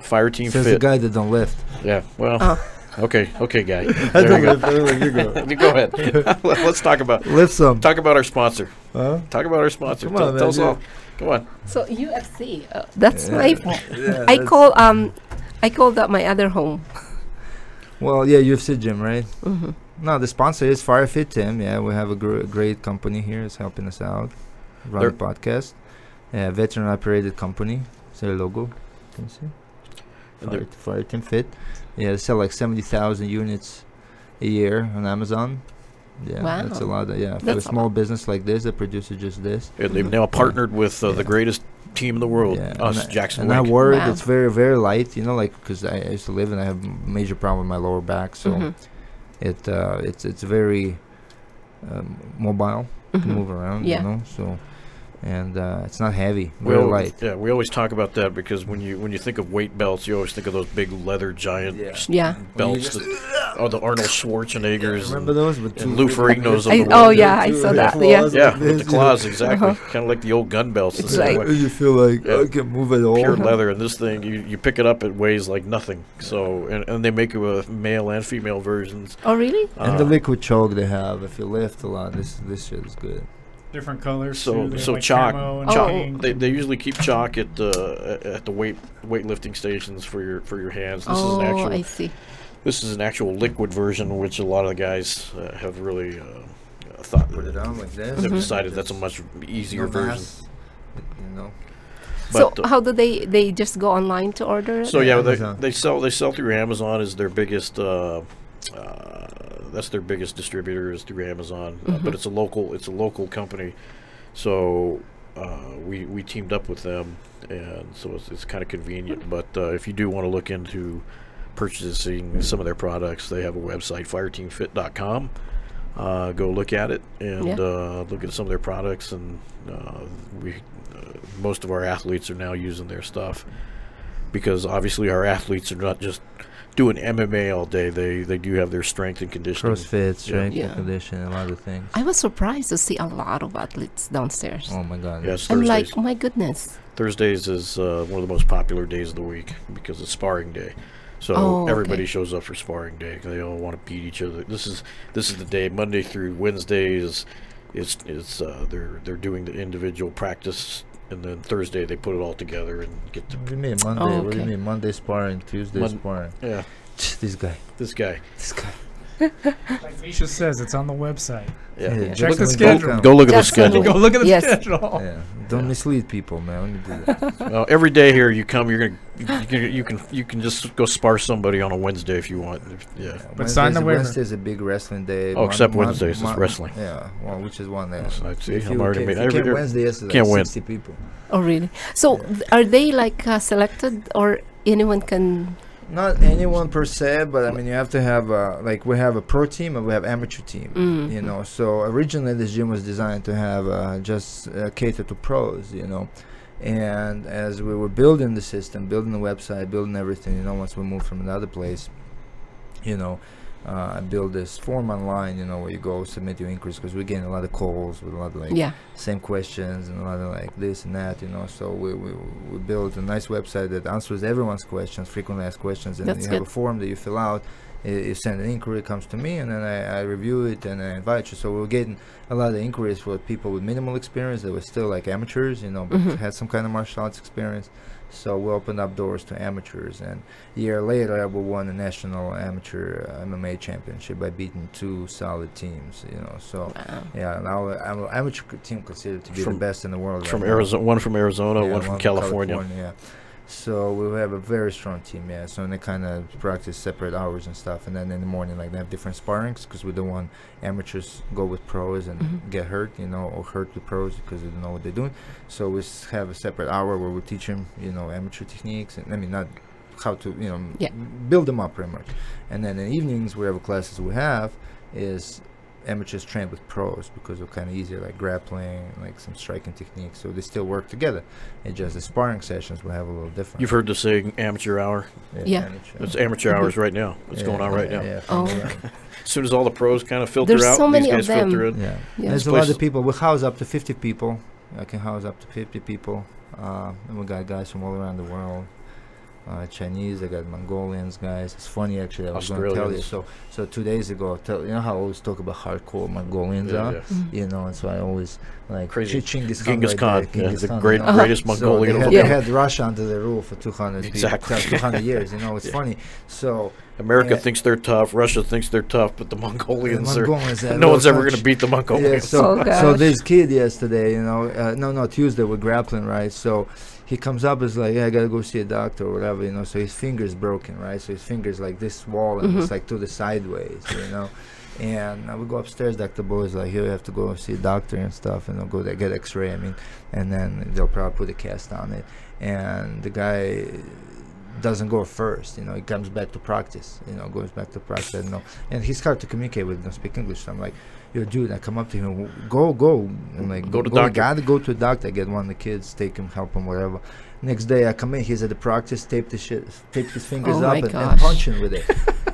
Speaker 3: Fire Team Fit.
Speaker 5: Says the guy that don't lift.
Speaker 3: Yeah. Well. Okay, guy. There you go. Go ahead. Let's talk about
Speaker 5: lift some.
Speaker 3: Talk about our sponsor.
Speaker 5: Huh?
Speaker 3: Talk about our sponsor.
Speaker 5: Come on,
Speaker 3: tell us all. Come on.
Speaker 4: So UFC, that's my. I call that my other home.
Speaker 5: Well, yeah, UFC gym, right? No, the sponsor is Fire Fit Team. Yeah, we have a great company here. It's helping us out. Run the podcast. Yeah, veteran operated company. It's their logo. Can you see? Fire Team Fit. Yeah, they sell like 70,000 units a year on Amazon. Yeah,
Speaker 4: wow.
Speaker 5: That's a lot. For a small business like this that produces just this.
Speaker 3: Yeah, they've now partnered with the greatest team in the world.
Speaker 5: Yeah,
Speaker 3: Us, Jackson
Speaker 5: and I
Speaker 3: Wink.
Speaker 5: wore it.
Speaker 4: Wow.
Speaker 5: It's very, very light. You know, like because I used to live and I have major problem with my lower back, so it's very mobile. You can move around.
Speaker 4: Yeah.
Speaker 5: You know, so and it's not heavy. Very light.
Speaker 3: Yeah, we always talk about that because when you think of weight belts, you always think of those big leather giant
Speaker 4: Yeah.
Speaker 3: belts. The Arnold Schwarzeneggers.
Speaker 5: Remember those? With
Speaker 3: and Lou Ferrigno's.
Speaker 4: Oh yeah, I saw that. Yeah.
Speaker 3: Yeah, with the claws, exactly. Kind of like the old gun belts.
Speaker 4: It's like-
Speaker 5: You feel like I can move at all.
Speaker 3: pure leather, and this thing, you pick it up, it weighs like nothing. So, and they make it with male and female versions.
Speaker 4: Oh really?
Speaker 5: And the liquid chalk they have, if you lift a lot, this shit is good.
Speaker 2: Different colors.
Speaker 3: So-
Speaker 2: too. They have,
Speaker 3: so
Speaker 2: like
Speaker 3: chalk-
Speaker 2: camo and
Speaker 4: chalk-
Speaker 2: pink.
Speaker 3: They usually keep chalk at the weightlifting stations for your hands. This is
Speaker 4: Oh,
Speaker 3: an
Speaker 4: I
Speaker 3: actual
Speaker 4: see.
Speaker 3: this is an actual liquid version, which a lot of the guys have really thought.
Speaker 5: Put it on like this.
Speaker 3: They've decided that's a much easier
Speaker 5: No
Speaker 3: version.
Speaker 5: mass, you know.
Speaker 4: So
Speaker 3: But,
Speaker 4: how do they just go online to order it?
Speaker 3: So yeah,
Speaker 5: Amazon.
Speaker 3: they sell through Amazon is their biggest. That's their biggest distributor is through Amazon, but it's a local company. So we teamed up with them, and so it's kind of convenient. But if you do want to look into purchasing some of their products, they have a website, fireteamfit.com. Go look at it and look at some of their products, and most of our athletes are now using their stuff because obviously our athletes are not just doing MMA all day. They do have their strength and conditioning.
Speaker 5: CrossFit, strength
Speaker 4: Yeah.
Speaker 5: and conditioning, a lot of things.
Speaker 4: I was surprised to see a lot of athletes downstairs.
Speaker 5: Oh my god.
Speaker 3: Yes,
Speaker 4: I'm
Speaker 3: Thursdays.
Speaker 4: like, oh my goodness.
Speaker 3: Thursdays is one of the most popular days of the week because it's sparring day. So
Speaker 4: Oh,
Speaker 3: everybody
Speaker 4: okay.
Speaker 3: shows up for sparring day. They all want to beat each other. This is the day. Monday through Wednesday is they're doing the individual practice, and then Thursday they put it all together and get to
Speaker 5: What do you mean Monday?
Speaker 4: Oh,
Speaker 5: What do you
Speaker 4: okay.
Speaker 5: mean Monday sparring, Tuesday sparring?
Speaker 3: yeah.
Speaker 5: This guy.
Speaker 3: This guy.
Speaker 2: Like Misha says, it's on the website.
Speaker 3: Yeah.
Speaker 5: Yeah,
Speaker 2: Check
Speaker 5: just
Speaker 2: the
Speaker 5: look
Speaker 2: schedule.
Speaker 5: at
Speaker 3: Go look at the
Speaker 4: Just
Speaker 3: schedule.
Speaker 2: Go look at the
Speaker 4: Yes.
Speaker 2: schedule.
Speaker 5: Yeah. Don't mislead people, man. Let me do that.
Speaker 3: Well, every day here you come, you can just go spar somebody on a Wednesday if you want. Yeah.
Speaker 2: But sign the waiver.
Speaker 5: Wednesday's a big wrestling day.
Speaker 3: Oh, except Wednesdays, it's wrestling.
Speaker 5: Yeah, well, which is one day.
Speaker 3: Yes, I see.
Speaker 5: If
Speaker 3: I'm
Speaker 5: you
Speaker 3: already
Speaker 5: came,
Speaker 3: made-
Speaker 5: if you came
Speaker 3: every-
Speaker 5: Wednesday yesterday,
Speaker 3: can't
Speaker 5: like
Speaker 3: win.
Speaker 5: 60 people.
Speaker 4: Oh really? So are they like selected or anyone can?
Speaker 5: Not anyone per se, but I mean, you have to have like we have a pro team and we have amateur team. You know, so originally this gym was designed to have just cater to pros. You know, and as we were building the system, building the website, building everything, you know, once we moved from another place, you know, I built this form online, you know, where you go submit your inquiries because we're getting a lot of calls with a lot of like same questions and a lot of like this and that, you know. So we built a nice website that answers everyone's questions, frequently asked questions, and
Speaker 4: That's
Speaker 5: you have
Speaker 4: good.
Speaker 5: a form that you fill out. You send an inquiry, it comes to me, and then I review it and I invite you. So we're getting a lot of inquiries for people with minimal experience that were still like amateurs, you know, but had some kind of martial arts experience. So we opened up doors to amateurs, and a year later we won a national amateur MMA championship by beating 2 solid teams, you know. So yeah, now our amateur team considered to be the best in the world.
Speaker 3: From
Speaker 5: right now.
Speaker 3: Arizona, one from Arizona,
Speaker 5: Yeah,
Speaker 3: one from California.
Speaker 5: yeah. So we have a very strong team, yeah. So they kind of practice separate hours and stuff, and then in the morning, like they have different sparrings because we don't want amateurs go with pros and get hurt, you know, or hurt the pros because they don't know what they're doing. So we have a separate hour where we teach them, you know, amateur techniques, and I mean not how to, you know, build them up pretty much. And then in the evenings, whatever classes we have is amateurs train with pros because they're kind of easier, like grappling, like some striking techniques. So they still work together. It's just the sparring sessions will have a little different.
Speaker 3: You've heard the saying amateur hour?
Speaker 4: Yeah.
Speaker 5: amateur.
Speaker 3: It's amateur hours right now. It's going on right now.
Speaker 5: Yeah,
Speaker 4: Oh.
Speaker 3: As soon as all the pros kind of filter
Speaker 4: There's
Speaker 3: out,
Speaker 4: so
Speaker 3: these
Speaker 4: many
Speaker 3: guys
Speaker 4: of them.
Speaker 3: filter in.
Speaker 5: yeah.
Speaker 4: Yeah.
Speaker 5: There's
Speaker 3: This
Speaker 5: a lot
Speaker 3: place-
Speaker 5: of people. We house up to 50 people. I can house up to 50 people. And we got guys from all around the world. Chinese, I got Mongolians, guys. It's funny actually. I was going to tell you.
Speaker 3: Australians.
Speaker 5: So 2 days ago, you know how I always talk about hardcore Mongolians
Speaker 3: Yeah,
Speaker 5: are,
Speaker 3: yeah.
Speaker 5: you know, and so I always like
Speaker 3: Crazy.
Speaker 5: Genghis Khan.
Speaker 3: Genghis
Speaker 5: right
Speaker 3: Khan,
Speaker 5: there,
Speaker 3: yeah,
Speaker 5: Genghis
Speaker 3: the
Speaker 5: Khan,
Speaker 3: great,
Speaker 5: you know?
Speaker 3: greatest
Speaker 5: So
Speaker 3: Mongolian.
Speaker 5: they
Speaker 3: of
Speaker 5: had,
Speaker 3: all
Speaker 5: they
Speaker 3: time.
Speaker 5: had Russia under their rule for 200
Speaker 3: Exactly.
Speaker 5: 200 years. You know, it's
Speaker 3: Yeah.
Speaker 5: funny. So
Speaker 3: America
Speaker 5: yeah.
Speaker 3: thinks they're tough. Russia thinks they're tough, but the Mongolians are.
Speaker 5: Mongolians,
Speaker 3: No one's ever going
Speaker 5: to
Speaker 3: to beat the
Speaker 5: Yeah,
Speaker 3: Mongolians.
Speaker 5: so,
Speaker 4: Oh,
Speaker 5: so
Speaker 4: gosh.
Speaker 5: this kid yesterday, you know, no, Tuesday we're grappling, right? So he comes up, is like, yeah, I gotta go see a doctor or whatever, you know. So his finger's broken, right? So his finger's like this wall and it's like to the sideways, you know. And I would go upstairs. Dr. Boy's like, here you have to go see a doctor and stuff, and I'll go there, get X-ray. I mean, and then they'll probably put a cast on it. And the guy doesn't go first, he comes back to practice, goes back to practice, and he's hard to communicate with, speak English. So I'm like, yo, dude, I come up to him, go. I'm like,
Speaker 3: go to doctor.
Speaker 5: I gotta go to a doctor. I get one of the kids, take him, help him, whatever. Next day I come in, he's at the practice, tape his fingers up and punch him with it.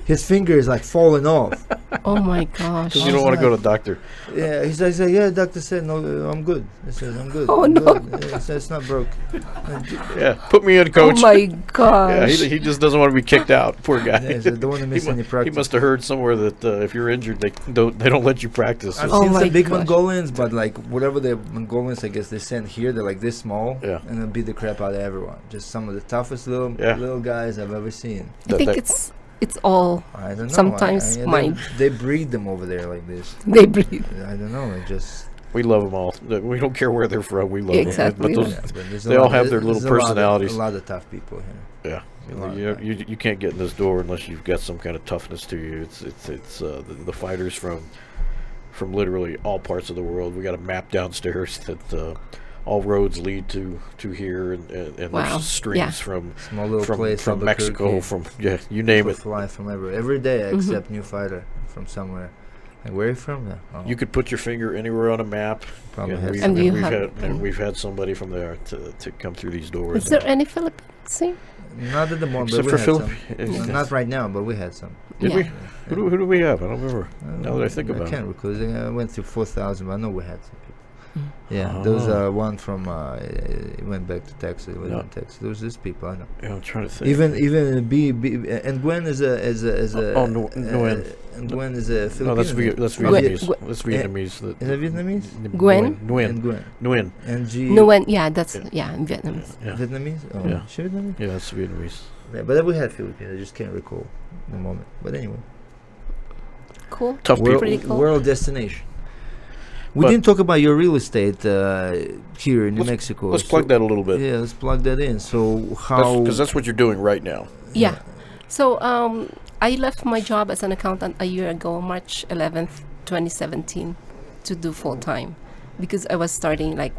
Speaker 5: His finger is like falling off.
Speaker 4: Oh my gosh.
Speaker 3: Because you don't want to go to the doctor.
Speaker 5: Yeah, he says, yeah, doctor said, no, I'm good. I said, I'm good.
Speaker 4: Oh,
Speaker 5: I'm
Speaker 4: no.
Speaker 5: good. Yeah, he said, it's not broke.
Speaker 3: Yeah, put me in, coach.
Speaker 4: Oh my gosh.
Speaker 3: Yeah, he just doesn't want to be kicked out. Poor guy.
Speaker 5: Yeah, so don't want to miss any practice.
Speaker 3: He must have heard somewhere that if you're injured, they don't let you practice.
Speaker 5: I've
Speaker 4: Oh
Speaker 5: seen
Speaker 4: my
Speaker 5: some big
Speaker 4: gosh.
Speaker 5: Mongolians, but like whatever the Mongolians, I guess they send here, they're like this small,
Speaker 3: Yeah.
Speaker 5: and they'll beat the crap out of everyone. Just some of the toughest little guys I've ever seen.
Speaker 4: I think it's all
Speaker 5: I don't know.
Speaker 4: sometimes
Speaker 5: they breed them over there like this.
Speaker 4: they breathe.
Speaker 5: I don't know. It just
Speaker 3: We love them all. We don't care where they're from. We love
Speaker 4: Exactly.
Speaker 3: them. But
Speaker 5: yeah, but there's
Speaker 3: they
Speaker 5: a
Speaker 3: all
Speaker 5: lot
Speaker 3: have
Speaker 5: of-
Speaker 3: their little
Speaker 5: there's a lot of-
Speaker 3: personalities.
Speaker 5: A lot of tough people here.
Speaker 3: Yeah,
Speaker 5: A lot of
Speaker 3: you can't get in this door unless you've got some kind of toughness to you. It's the fighters from literally all parts of the world. We got a map downstairs that all roads lead to here, and
Speaker 4: Wow.
Speaker 3: there's streams
Speaker 4: Yeah.
Speaker 3: from
Speaker 5: Small little place,
Speaker 3: from Mexico,
Speaker 5: Albuquerque.
Speaker 3: from you name
Speaker 5: People
Speaker 3: it.
Speaker 5: fly from every day. I accept new fighter from somewhere. Like, where are you from? Yeah. Oh,
Speaker 3: You could put your finger anywhere on a map.
Speaker 5: probably
Speaker 3: And,
Speaker 5: has
Speaker 3: we,
Speaker 4: And
Speaker 3: and
Speaker 4: you
Speaker 3: we've
Speaker 4: have-
Speaker 3: had and we've had somebody from there to come through these doors.
Speaker 4: Is there any Philippines here?
Speaker 5: not at the moment,
Speaker 3: Except
Speaker 5: but
Speaker 3: for
Speaker 5: we had
Speaker 3: Philippines.
Speaker 5: some. Not right now, but we had some.
Speaker 3: Did
Speaker 4: Yeah.
Speaker 3: we? Who do we have? I don't remember. Now that I think about
Speaker 5: I can't
Speaker 3: it.
Speaker 5: recall. I went through 4,000, but I know we had some people.
Speaker 4: Mm.
Speaker 5: Yeah, there was
Speaker 3: Oh.
Speaker 5: one from. He went back to Texas. He was
Speaker 3: Yeah.
Speaker 5: in Texas. There was these people. I know.
Speaker 3: Yeah, I'm trying to think.
Speaker 5: Even B and Gwen is a
Speaker 3: Nguyen.
Speaker 5: and Gwen is a Filipino.
Speaker 3: No, that's
Speaker 5: name.
Speaker 3: That's
Speaker 4: Gwen.
Speaker 3: Vietnamese.
Speaker 4: Gwen.
Speaker 3: That's Vietnamese.
Speaker 5: Is that Vietnamese?
Speaker 4: Gwen?
Speaker 5: And
Speaker 3: Nguyen.
Speaker 5: Gwen.
Speaker 3: Nguyen.
Speaker 5: And G.
Speaker 4: No one. Yeah, that's
Speaker 3: Yeah.
Speaker 4: in Vietnamese.
Speaker 3: Yeah.
Speaker 5: Vietnamese? Oh,
Speaker 3: Yeah.
Speaker 5: she Vietnamese?
Speaker 3: Yeah, that's Vietnamese.
Speaker 5: Yeah, but we had Philippines. I just can't recall the moment. But anyway,
Speaker 4: Cool.
Speaker 3: Tough people.
Speaker 4: Pretty cool.
Speaker 5: world destination. We
Speaker 3: But-
Speaker 5: didn't talk about your real estate here in New Mexico.
Speaker 3: Let's plug that a little bit.
Speaker 5: Yeah, let's plug that in. So how?
Speaker 3: Because that's what you're doing right now.
Speaker 4: Yeah. So I left my job as an accountant a year ago, March 11th, 2017, to do full time, because I was starting like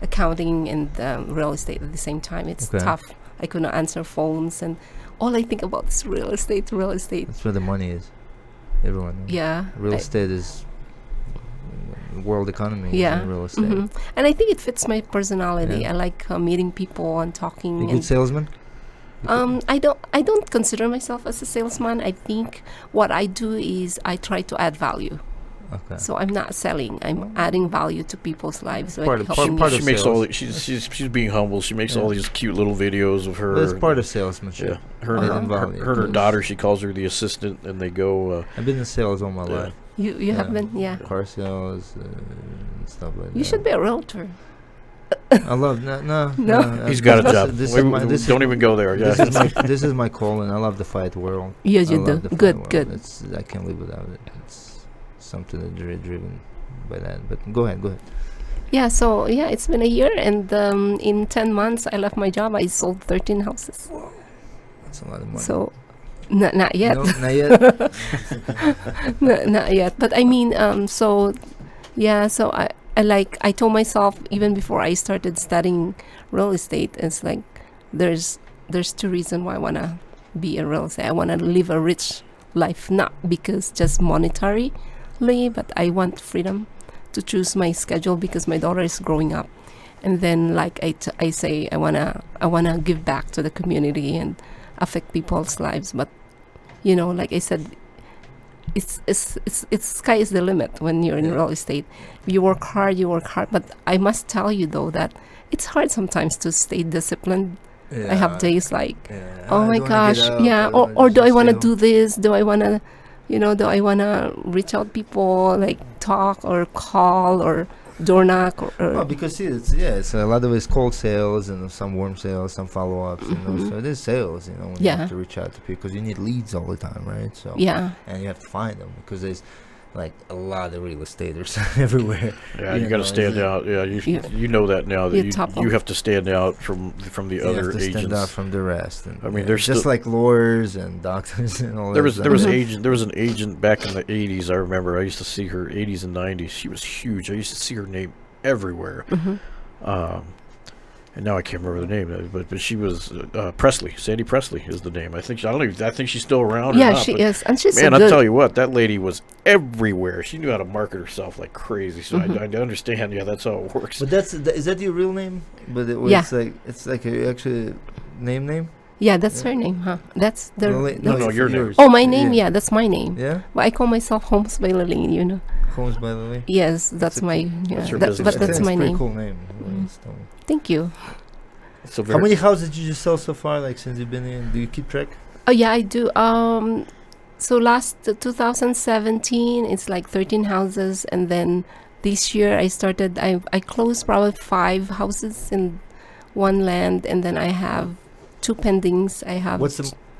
Speaker 4: accounting and real estate at the same time. It's
Speaker 5: Okay.
Speaker 4: tough. I couldn't answer phones, and all I think about is real estate, real estate.
Speaker 5: That's where the money is. Everyone knows.
Speaker 4: Yeah.
Speaker 5: Real
Speaker 4: I-
Speaker 5: estate is world economy.
Speaker 4: Yeah.
Speaker 5: Real estate.
Speaker 4: Mhm. And I think it fits my personality.
Speaker 5: Yeah.
Speaker 4: I like meeting people and talking.
Speaker 5: You a
Speaker 4: and
Speaker 5: good salesman?
Speaker 4: I don't consider myself as a salesman. I think what I do is I try to add value.
Speaker 5: Okay.
Speaker 4: So I'm not selling. I'm adding value to people's lives. Like
Speaker 5: part of-
Speaker 4: helping
Speaker 5: part
Speaker 3: She
Speaker 5: of
Speaker 3: makes all.
Speaker 5: sales.
Speaker 3: She's being humble. She makes
Speaker 5: Yeah.
Speaker 3: all these cute little videos of her.
Speaker 5: That's part of salesmanship.
Speaker 3: Yeah, her and
Speaker 5: Adding
Speaker 3: her,
Speaker 5: value.
Speaker 3: her and her daughter. She calls her the assistant, and they go.
Speaker 5: I've been in sales all my
Speaker 3: Yeah.
Speaker 5: life.
Speaker 4: you have been, yeah.
Speaker 5: Car sales and stuff like that.
Speaker 4: You should be a realtor.
Speaker 5: I love no.
Speaker 4: No.
Speaker 3: He's got a
Speaker 5: this-
Speaker 3: job.
Speaker 5: This
Speaker 3: We-
Speaker 5: is my,
Speaker 3: we
Speaker 5: this
Speaker 3: don't
Speaker 5: is,
Speaker 3: even go there. Yeah.
Speaker 5: this is my calling. I love the fight world.
Speaker 4: Yes,
Speaker 5: I
Speaker 4: you
Speaker 5: love
Speaker 4: do.
Speaker 5: the fight
Speaker 4: Good,
Speaker 5: world.
Speaker 4: good.
Speaker 5: I can't live without it. It's something that's driven by that. But go ahead.
Speaker 4: Yeah, so yeah, it's been a year, and in 10 months, I left my job. I sold 13 houses.
Speaker 5: That's a lot of money.
Speaker 4: So, not yet.
Speaker 5: No, not yet.
Speaker 4: Not yet. But I mean, so yeah, so I told myself even before I started studying real estate, it's like there's two reasons why I wanna be a real estate. I wanna live a rich life, not because just monetarily, but I want freedom to choose my schedule because my daughter is growing up, and then like I say I wanna give back to the community and affect people's lives. But you know, like I said, it's sky is the limit when you're in real estate. You work hard, but I must tell you though that it's hard sometimes to stay disciplined. I have days like, oh my gosh, yeah, or do I want to do this? Do I want to, do I want to reach out people, like talk or call or door knock or
Speaker 5: because see, it's a lot of it's cold sales and some warm sales, some follow-ups, so it is sales, when you
Speaker 4: Yeah.
Speaker 5: have to reach out to people because you need leads all the time, right? So
Speaker 4: yeah.
Speaker 5: and you have to find them because there's like a lot of real estaters everywhere.
Speaker 3: Yeah, you got to stand out. Yeah, you know that now that you have to stand out from the other
Speaker 5: have to
Speaker 3: agents.
Speaker 5: stand out from the rest. And,
Speaker 3: I mean, there's
Speaker 5: just like lawyers and doctors and all
Speaker 3: there
Speaker 5: that.
Speaker 3: was an agent back in the 80s. I remember I used to see her 80s and 90s. She was huge. I used to see her name everywhere. And now I can't remember the name, but she was Presley. Sandy Presley is the name. I think she's still around.
Speaker 4: Yeah,
Speaker 3: or not,
Speaker 4: she is, and she's
Speaker 3: man.
Speaker 4: so
Speaker 3: I'll
Speaker 4: good.
Speaker 3: tell you what, that lady was everywhere. She knew how to market herself like crazy. So I understand. Yeah, that's how it works.
Speaker 5: But is that your real name? But
Speaker 4: Yeah.
Speaker 5: it's like a actually name.
Speaker 4: Yeah, that's her name, huh? That's the.
Speaker 3: No, your name.
Speaker 4: Oh, my name. Yeah, that's my name.
Speaker 5: Yeah.
Speaker 4: Well, I call myself Holmes by Lalaine. You know.
Speaker 5: Holmes by Lalaine.
Speaker 4: Yes, that's my. Yeah,
Speaker 3: that's your
Speaker 4: but
Speaker 3: business
Speaker 4: that's
Speaker 3: name.
Speaker 4: my
Speaker 5: Pretty
Speaker 4: name.
Speaker 5: cool name.
Speaker 4: Thank you.
Speaker 3: So
Speaker 5: How many houses did you sell so far? Like since you've been in, do you keep track?
Speaker 4: Oh yeah, I do. So last 2017, it's like 13 houses, and then this year I started. I closed probably 5 houses in one land, and then I have 2 pendings. I have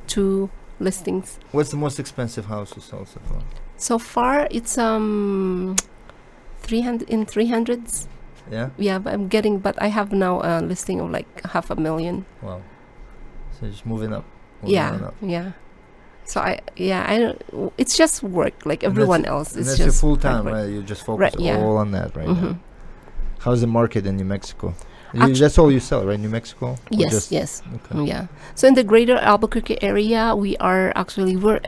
Speaker 4: 2 listings.
Speaker 5: What's the most expensive house you sold so far?
Speaker 4: So far, it's 300s.
Speaker 5: Yeah.
Speaker 4: Yeah, but I have now a listing of like $500,000.
Speaker 5: Wow. So just moving up.
Speaker 4: Yeah. So I don't. It's just work like everyone else.
Speaker 5: And
Speaker 4: It's
Speaker 5: that's your
Speaker 4: just
Speaker 5: full time,
Speaker 4: work.
Speaker 5: right? You just focus
Speaker 4: Right, yeah.
Speaker 5: all on that right now. How's the market in New Mexico?
Speaker 4: Actu-
Speaker 5: That's all you sell, right? New Mexico? Or
Speaker 4: Yes,
Speaker 5: just- Okay.
Speaker 4: yeah. So in the greater Albuquerque area, we're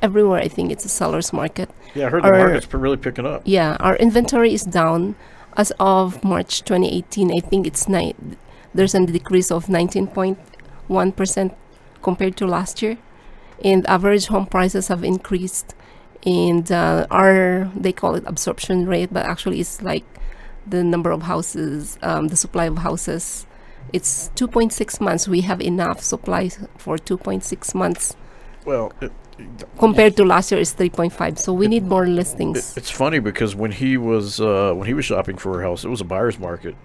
Speaker 4: everywhere. I think it's a seller's market.
Speaker 3: Yeah, I heard the market's really picking up.
Speaker 4: Yeah, our inventory is down as of March 2018. I think there's a decrease of 19.1% compared to last year, and average home prices have increased, and they call it absorption rate, but actually it's like the number of houses, the supply of houses. It's 2.6 months. We have enough supply for 2.6 months.
Speaker 3: Well,
Speaker 4: Compared to last year, it's 3.5. So we need more listings.
Speaker 3: It's funny because when he was shopping for a house, it was a buyer's market.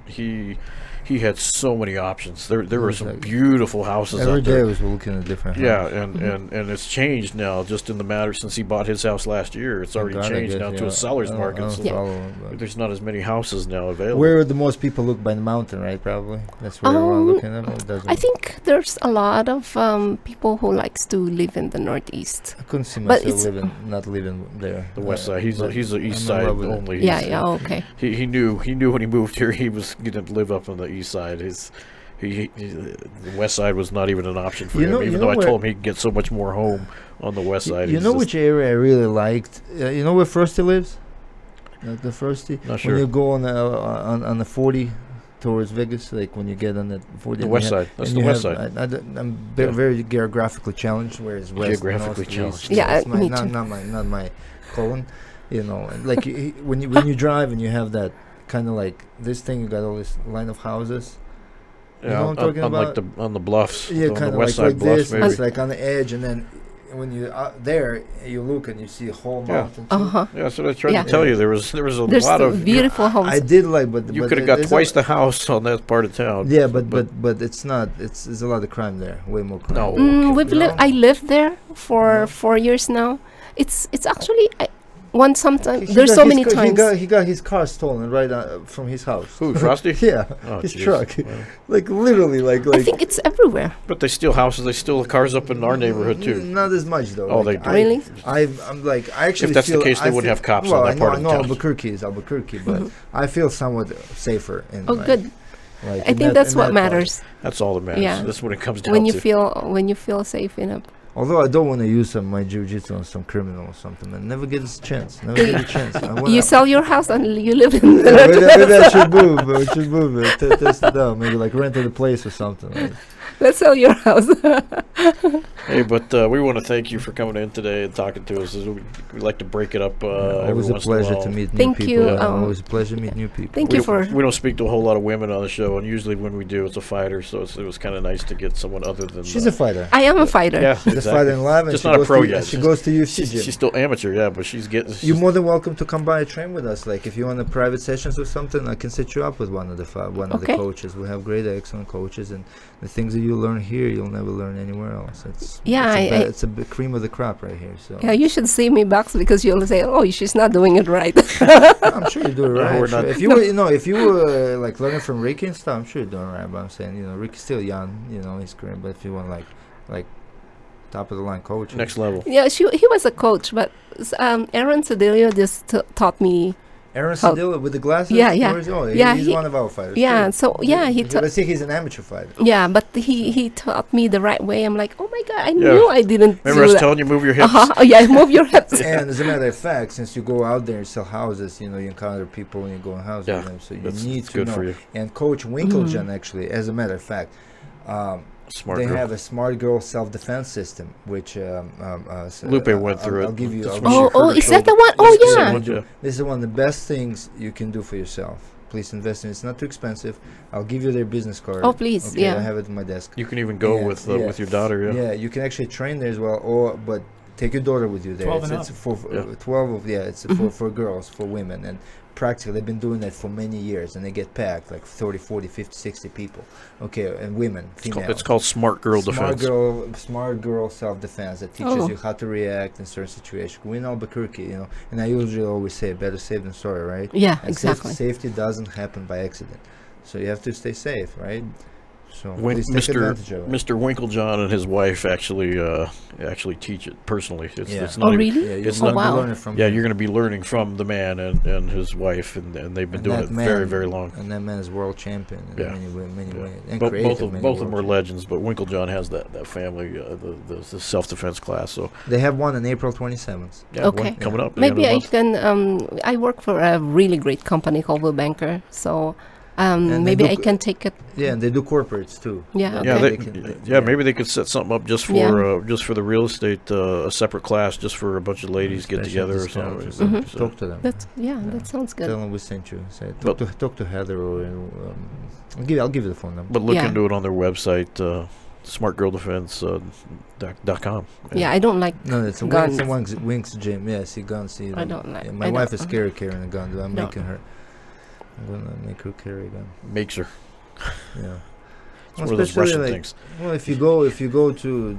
Speaker 3: He had so many options. There were some beautiful houses
Speaker 5: Every
Speaker 3: out there.
Speaker 5: day I was looking at different houses.
Speaker 3: Yeah, and it's changed now just in the matter since he bought his house last year. It's already changed now to a seller's market. So there's not as many houses now available.
Speaker 5: Where the most people look by the mountain, right? Probably that's where everyone looking at it.
Speaker 4: I think there's a lot of people who likes to live in the Northeast.
Speaker 5: I couldn't see myself not living there.
Speaker 3: The west side. He's a east side only.
Speaker 4: Yeah. Okay.
Speaker 3: He knew when he moved here he was going to live up on the east side. The west side was not even an option for him, even though I told him he could get so much more home on the west side.
Speaker 5: You know which area I really liked? You know where Frosty lives? The Frosty?
Speaker 3: Not sure.
Speaker 5: When you go on the 40 towards Vegas, like when you get on the 40.
Speaker 3: The west side. That's the west side.
Speaker 5: I'm very geographically challenged, whereas west,
Speaker 3: geographically
Speaker 5: north,
Speaker 3: challenged.
Speaker 5: east,
Speaker 4: Me too.
Speaker 5: Not my colon. You know, like when you drive and you have that kind of like this thing, you got all this line of houses.
Speaker 3: Yeah,
Speaker 5: you know what I'm talking about?
Speaker 3: like on the bluffs.
Speaker 5: Yeah,
Speaker 3: on
Speaker 5: kind
Speaker 3: the
Speaker 5: of
Speaker 3: west
Speaker 5: like
Speaker 3: side bluffs,
Speaker 5: this.
Speaker 3: maybe.
Speaker 5: It's like on the edge, and then when you're out there, you look and you see a whole mountain. Too.
Speaker 3: Yeah, so I tried to tell you there was a
Speaker 4: There's
Speaker 3: lot of
Speaker 4: beautiful homes.
Speaker 5: I did like, but
Speaker 3: you could have got twice the house on that part of town.
Speaker 5: Yeah, but it's not. There's a lot of crime there. Way more crime.
Speaker 3: No.
Speaker 4: I lived there for 4 years now. It's actually there's so many times.
Speaker 5: He got his car stolen right from his house.
Speaker 3: Who, Frosty?
Speaker 5: Yeah,
Speaker 3: Oh,
Speaker 5: his
Speaker 3: geez.
Speaker 5: truck.
Speaker 3: Well.
Speaker 5: Like literally, like.
Speaker 4: I think it's everywhere.
Speaker 3: But they steal houses. They steal cars up in our neighborhood too.
Speaker 5: Not as much though.
Speaker 3: Oh,
Speaker 5: like,
Speaker 3: they do.
Speaker 4: Really?
Speaker 5: I'm like I actually.
Speaker 3: If that's the
Speaker 5: feel,
Speaker 3: case, they wouldn't have cops on that part of the
Speaker 5: I know
Speaker 3: town.
Speaker 5: Albuquerque is Albuquerque, but I feel somewhat safer.
Speaker 4: Oh, good.
Speaker 5: Like
Speaker 4: I think that's what matters.
Speaker 3: That's all that matters.
Speaker 4: Yeah.
Speaker 3: That's what it comes down
Speaker 4: When you
Speaker 3: to.
Speaker 4: feel safe in a.
Speaker 5: Although I don't want to use my jiu-jitsu on some criminal or something, man. Never get a chance. Never get a chance.
Speaker 4: You sell your house and you live in
Speaker 5: maybe I should move. We should move. Test it out. Maybe like rented a place or something. Like.
Speaker 4: Let's sell your house.
Speaker 3: Hey, but we want to thank you for coming in today and talking to us. We like to break it up every
Speaker 5: Always a
Speaker 3: once in a
Speaker 5: pleasure
Speaker 3: while.
Speaker 5: to meet new
Speaker 4: Thank
Speaker 5: people.
Speaker 4: you,
Speaker 5: Yeah, always a pleasure to meet new people.
Speaker 4: Thank you for.
Speaker 3: We don't speak to a whole lot of women on the show, and usually when we do, it's a fighter. So it was kind of nice to get someone other than.
Speaker 5: She's a fighter.
Speaker 4: I am a fighter.
Speaker 3: Yeah,
Speaker 5: She's
Speaker 3: exactly.
Speaker 5: a fighter in live, and
Speaker 3: Just
Speaker 5: she
Speaker 3: not a
Speaker 5: goes
Speaker 3: pro
Speaker 5: to,
Speaker 3: yet.
Speaker 5: She goes to UFC gym.
Speaker 3: She's still amateur, yeah, but she's getting.
Speaker 5: You're more than welcome to come by and train with us. Like if you want a private sessions or something, I can set you up with one of the coaches. We have great, excellent coaches, and the things that you learn here, you'll never learn anywhere else. It's
Speaker 4: Yeah,
Speaker 5: it's a big cream of the crop right here. So
Speaker 4: Yeah, you should see me box because you'll say, "Oh, she's not doing it right."
Speaker 5: I'm sure you do it
Speaker 3: No,
Speaker 5: right.
Speaker 3: we're
Speaker 5: Sure.
Speaker 3: not.
Speaker 5: If you were, if you were like learning from Ricky and stuff, I'm sure you're doing it right. But I'm saying, Ricky's still young, his career. But if you want like top of the line coach,
Speaker 3: Next level.
Speaker 4: Yeah, he was a coach, but Aaron Cedillo just taught me.
Speaker 5: Aaron
Speaker 4: How-
Speaker 5: Cedillo with the glasses.
Speaker 4: Yeah, yeah.
Speaker 5: He's
Speaker 4: he-
Speaker 5: one of our fighters.
Speaker 4: Yeah,
Speaker 5: too.
Speaker 4: so yeah, he taught.
Speaker 5: Let's say he's an amateur fighter.
Speaker 4: Yeah, but he taught me the right way. I'm like, oh my god, I
Speaker 3: Yeah.
Speaker 4: knew I didn't
Speaker 3: Remember I
Speaker 4: do
Speaker 3: was
Speaker 4: that.
Speaker 3: telling you move your hips?
Speaker 4: Oh yeah, move your hips.
Speaker 5: And as a matter of fact, since you go out there and sell houses, you encounter people and you go in houses
Speaker 3: Yeah,
Speaker 5: with them, so you
Speaker 3: That's,
Speaker 5: need
Speaker 3: that's
Speaker 5: to
Speaker 3: good
Speaker 5: know.
Speaker 3: for you.
Speaker 5: And Coach Winklejohn, actually, as a matter of fact,
Speaker 3: Smart
Speaker 5: they
Speaker 3: girl.
Speaker 5: have a smart girl self-defense system, which
Speaker 3: Lupe went through
Speaker 5: I'll
Speaker 3: it.
Speaker 5: give you.
Speaker 3: That's
Speaker 5: I'll
Speaker 3: when
Speaker 5: give you-
Speaker 3: she hurt
Speaker 4: Oh,
Speaker 3: her
Speaker 4: is that the
Speaker 3: shoulder.
Speaker 4: one? Oh,
Speaker 3: That's the
Speaker 4: yeah.
Speaker 3: same one, yeah.
Speaker 5: This is one of the best things you can do for yourself. Please invest in it. It's not too expensive. I'll give you their business card.
Speaker 4: Oh, please,
Speaker 5: Okay,
Speaker 4: yeah.
Speaker 5: I have it on my desk.
Speaker 3: You can even go
Speaker 5: Yeah,
Speaker 3: with
Speaker 5: yeah.
Speaker 3: with your daughter. Yeah.
Speaker 5: Yeah, you can actually train there as well, but take your daughter with you there.
Speaker 2: 12
Speaker 5: It's,
Speaker 2: and
Speaker 5: it's
Speaker 2: up.
Speaker 5: for
Speaker 3: Yeah.
Speaker 5: 12 of it's
Speaker 4: Mhm.
Speaker 5: for girls, for women, and practically they've been doing that for many years, and they get packed like 30, 40, 50, 60 people. Okay, and women, females.
Speaker 3: It's called Smart Girl Defense.
Speaker 5: Smart girl self-defense that teaches
Speaker 4: Oh.
Speaker 5: you how to react in certain situations. We in Albuquerque, and I usually always say better safe than sorry, right?
Speaker 4: Yeah,
Speaker 5: And
Speaker 4: exactly.
Speaker 5: Safety doesn't happen by accident, so you have to stay safe, right? So
Speaker 3: When
Speaker 5: please take
Speaker 3: Mr.
Speaker 5: advantage of it.
Speaker 3: Mr. Winklejohn and his wife actually teach it personally. It's
Speaker 5: Yeah.
Speaker 3: not
Speaker 4: Oh,
Speaker 3: even-
Speaker 4: really?
Speaker 5: Yeah,
Speaker 3: It's
Speaker 5: you're
Speaker 3: not-
Speaker 5: gonna be
Speaker 4: wow.
Speaker 5: learning from
Speaker 3: Yeah,
Speaker 5: him.
Speaker 3: you're going to be learning from the man and his wife, and they've been
Speaker 5: And
Speaker 3: doing
Speaker 5: that
Speaker 3: it
Speaker 5: man-
Speaker 3: very, very long.
Speaker 5: And that man is world champion in
Speaker 3: Yeah.
Speaker 5: many
Speaker 3: Yeah.
Speaker 5: ways. And
Speaker 3: Both
Speaker 5: creative
Speaker 3: of
Speaker 5: many
Speaker 3: both of them
Speaker 5: world
Speaker 3: are legends, but Winklejohn has that family, the self-defense class. So
Speaker 5: champion. They have one on April 27th.
Speaker 3: yeah,
Speaker 4: Okay.
Speaker 3: one coming up.
Speaker 4: Maybe
Speaker 3: the end
Speaker 4: I
Speaker 3: of the month.
Speaker 4: can. I work for a really great company called Will Banker, so
Speaker 5: And they
Speaker 4: maybe
Speaker 5: do
Speaker 4: I
Speaker 5: c-
Speaker 4: can take it.
Speaker 5: Yeah, and they do corporates too.
Speaker 4: Yeah,
Speaker 3: Yeah,
Speaker 4: okay.
Speaker 3: they, maybe they could set something up just for
Speaker 4: Yeah.
Speaker 3: just for the real estate, a separate class just for a bunch of ladies get
Speaker 5: Special
Speaker 3: together or
Speaker 5: discount
Speaker 3: something.
Speaker 5: or something.
Speaker 4: Mhm.
Speaker 3: So-
Speaker 5: Talk to them.
Speaker 4: Yeah, that sounds
Speaker 5: Tell
Speaker 4: good.
Speaker 5: them we sent you. Say,
Speaker 3: But-
Speaker 5: talk to Heather or I'll give you the phone number.
Speaker 3: But look
Speaker 4: Yeah.
Speaker 3: into it on their website, smartgirldefense.com.
Speaker 4: Yeah, I don't like.
Speaker 5: No, it's a
Speaker 4: Guns.
Speaker 5: Wings Gym. Yeah, see guns. See,
Speaker 4: I don't like.
Speaker 5: yeah, my
Speaker 4: I
Speaker 5: wife
Speaker 4: don't-
Speaker 5: is scared carrying a gun. I'm
Speaker 4: No.
Speaker 5: making her. I'm gonna make her carry a gun.
Speaker 3: Makes her.
Speaker 5: Yeah.
Speaker 3: It's one of those
Speaker 5: especially,
Speaker 3: Russian
Speaker 5: like,
Speaker 3: things.
Speaker 5: Well, if you go to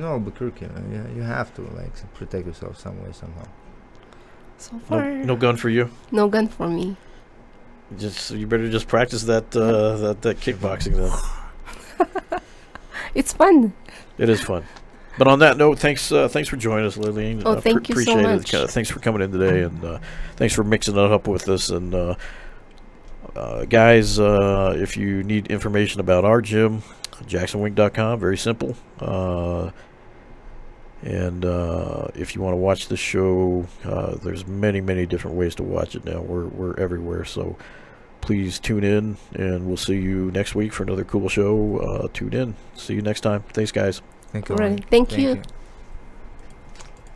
Speaker 5: Albuquerque, man, you have to protect yourself some way somehow.
Speaker 4: So far,
Speaker 3: No gun for you.
Speaker 4: no gun for me.
Speaker 3: You better just practice that that kickboxing then.
Speaker 4: It's fun.
Speaker 3: It is fun. But on that note, thanks for joining us, Lalaine.
Speaker 4: Oh, thank you so
Speaker 3: appreciate
Speaker 4: much.
Speaker 3: it. Thanks for coming in today, and thanks for mixing it up with us. And guys, if you need information about our gym, JacksonWink.com. Very simple. And if you want to watch the show, there's many different ways to watch it now. We're everywhere, so please tune in, and we'll see you next week for another cool show. Tune in. See you next time. Thanks, guys.
Speaker 5: Thank you.
Speaker 4: Alright,
Speaker 5: Lonnie.
Speaker 4: thank you.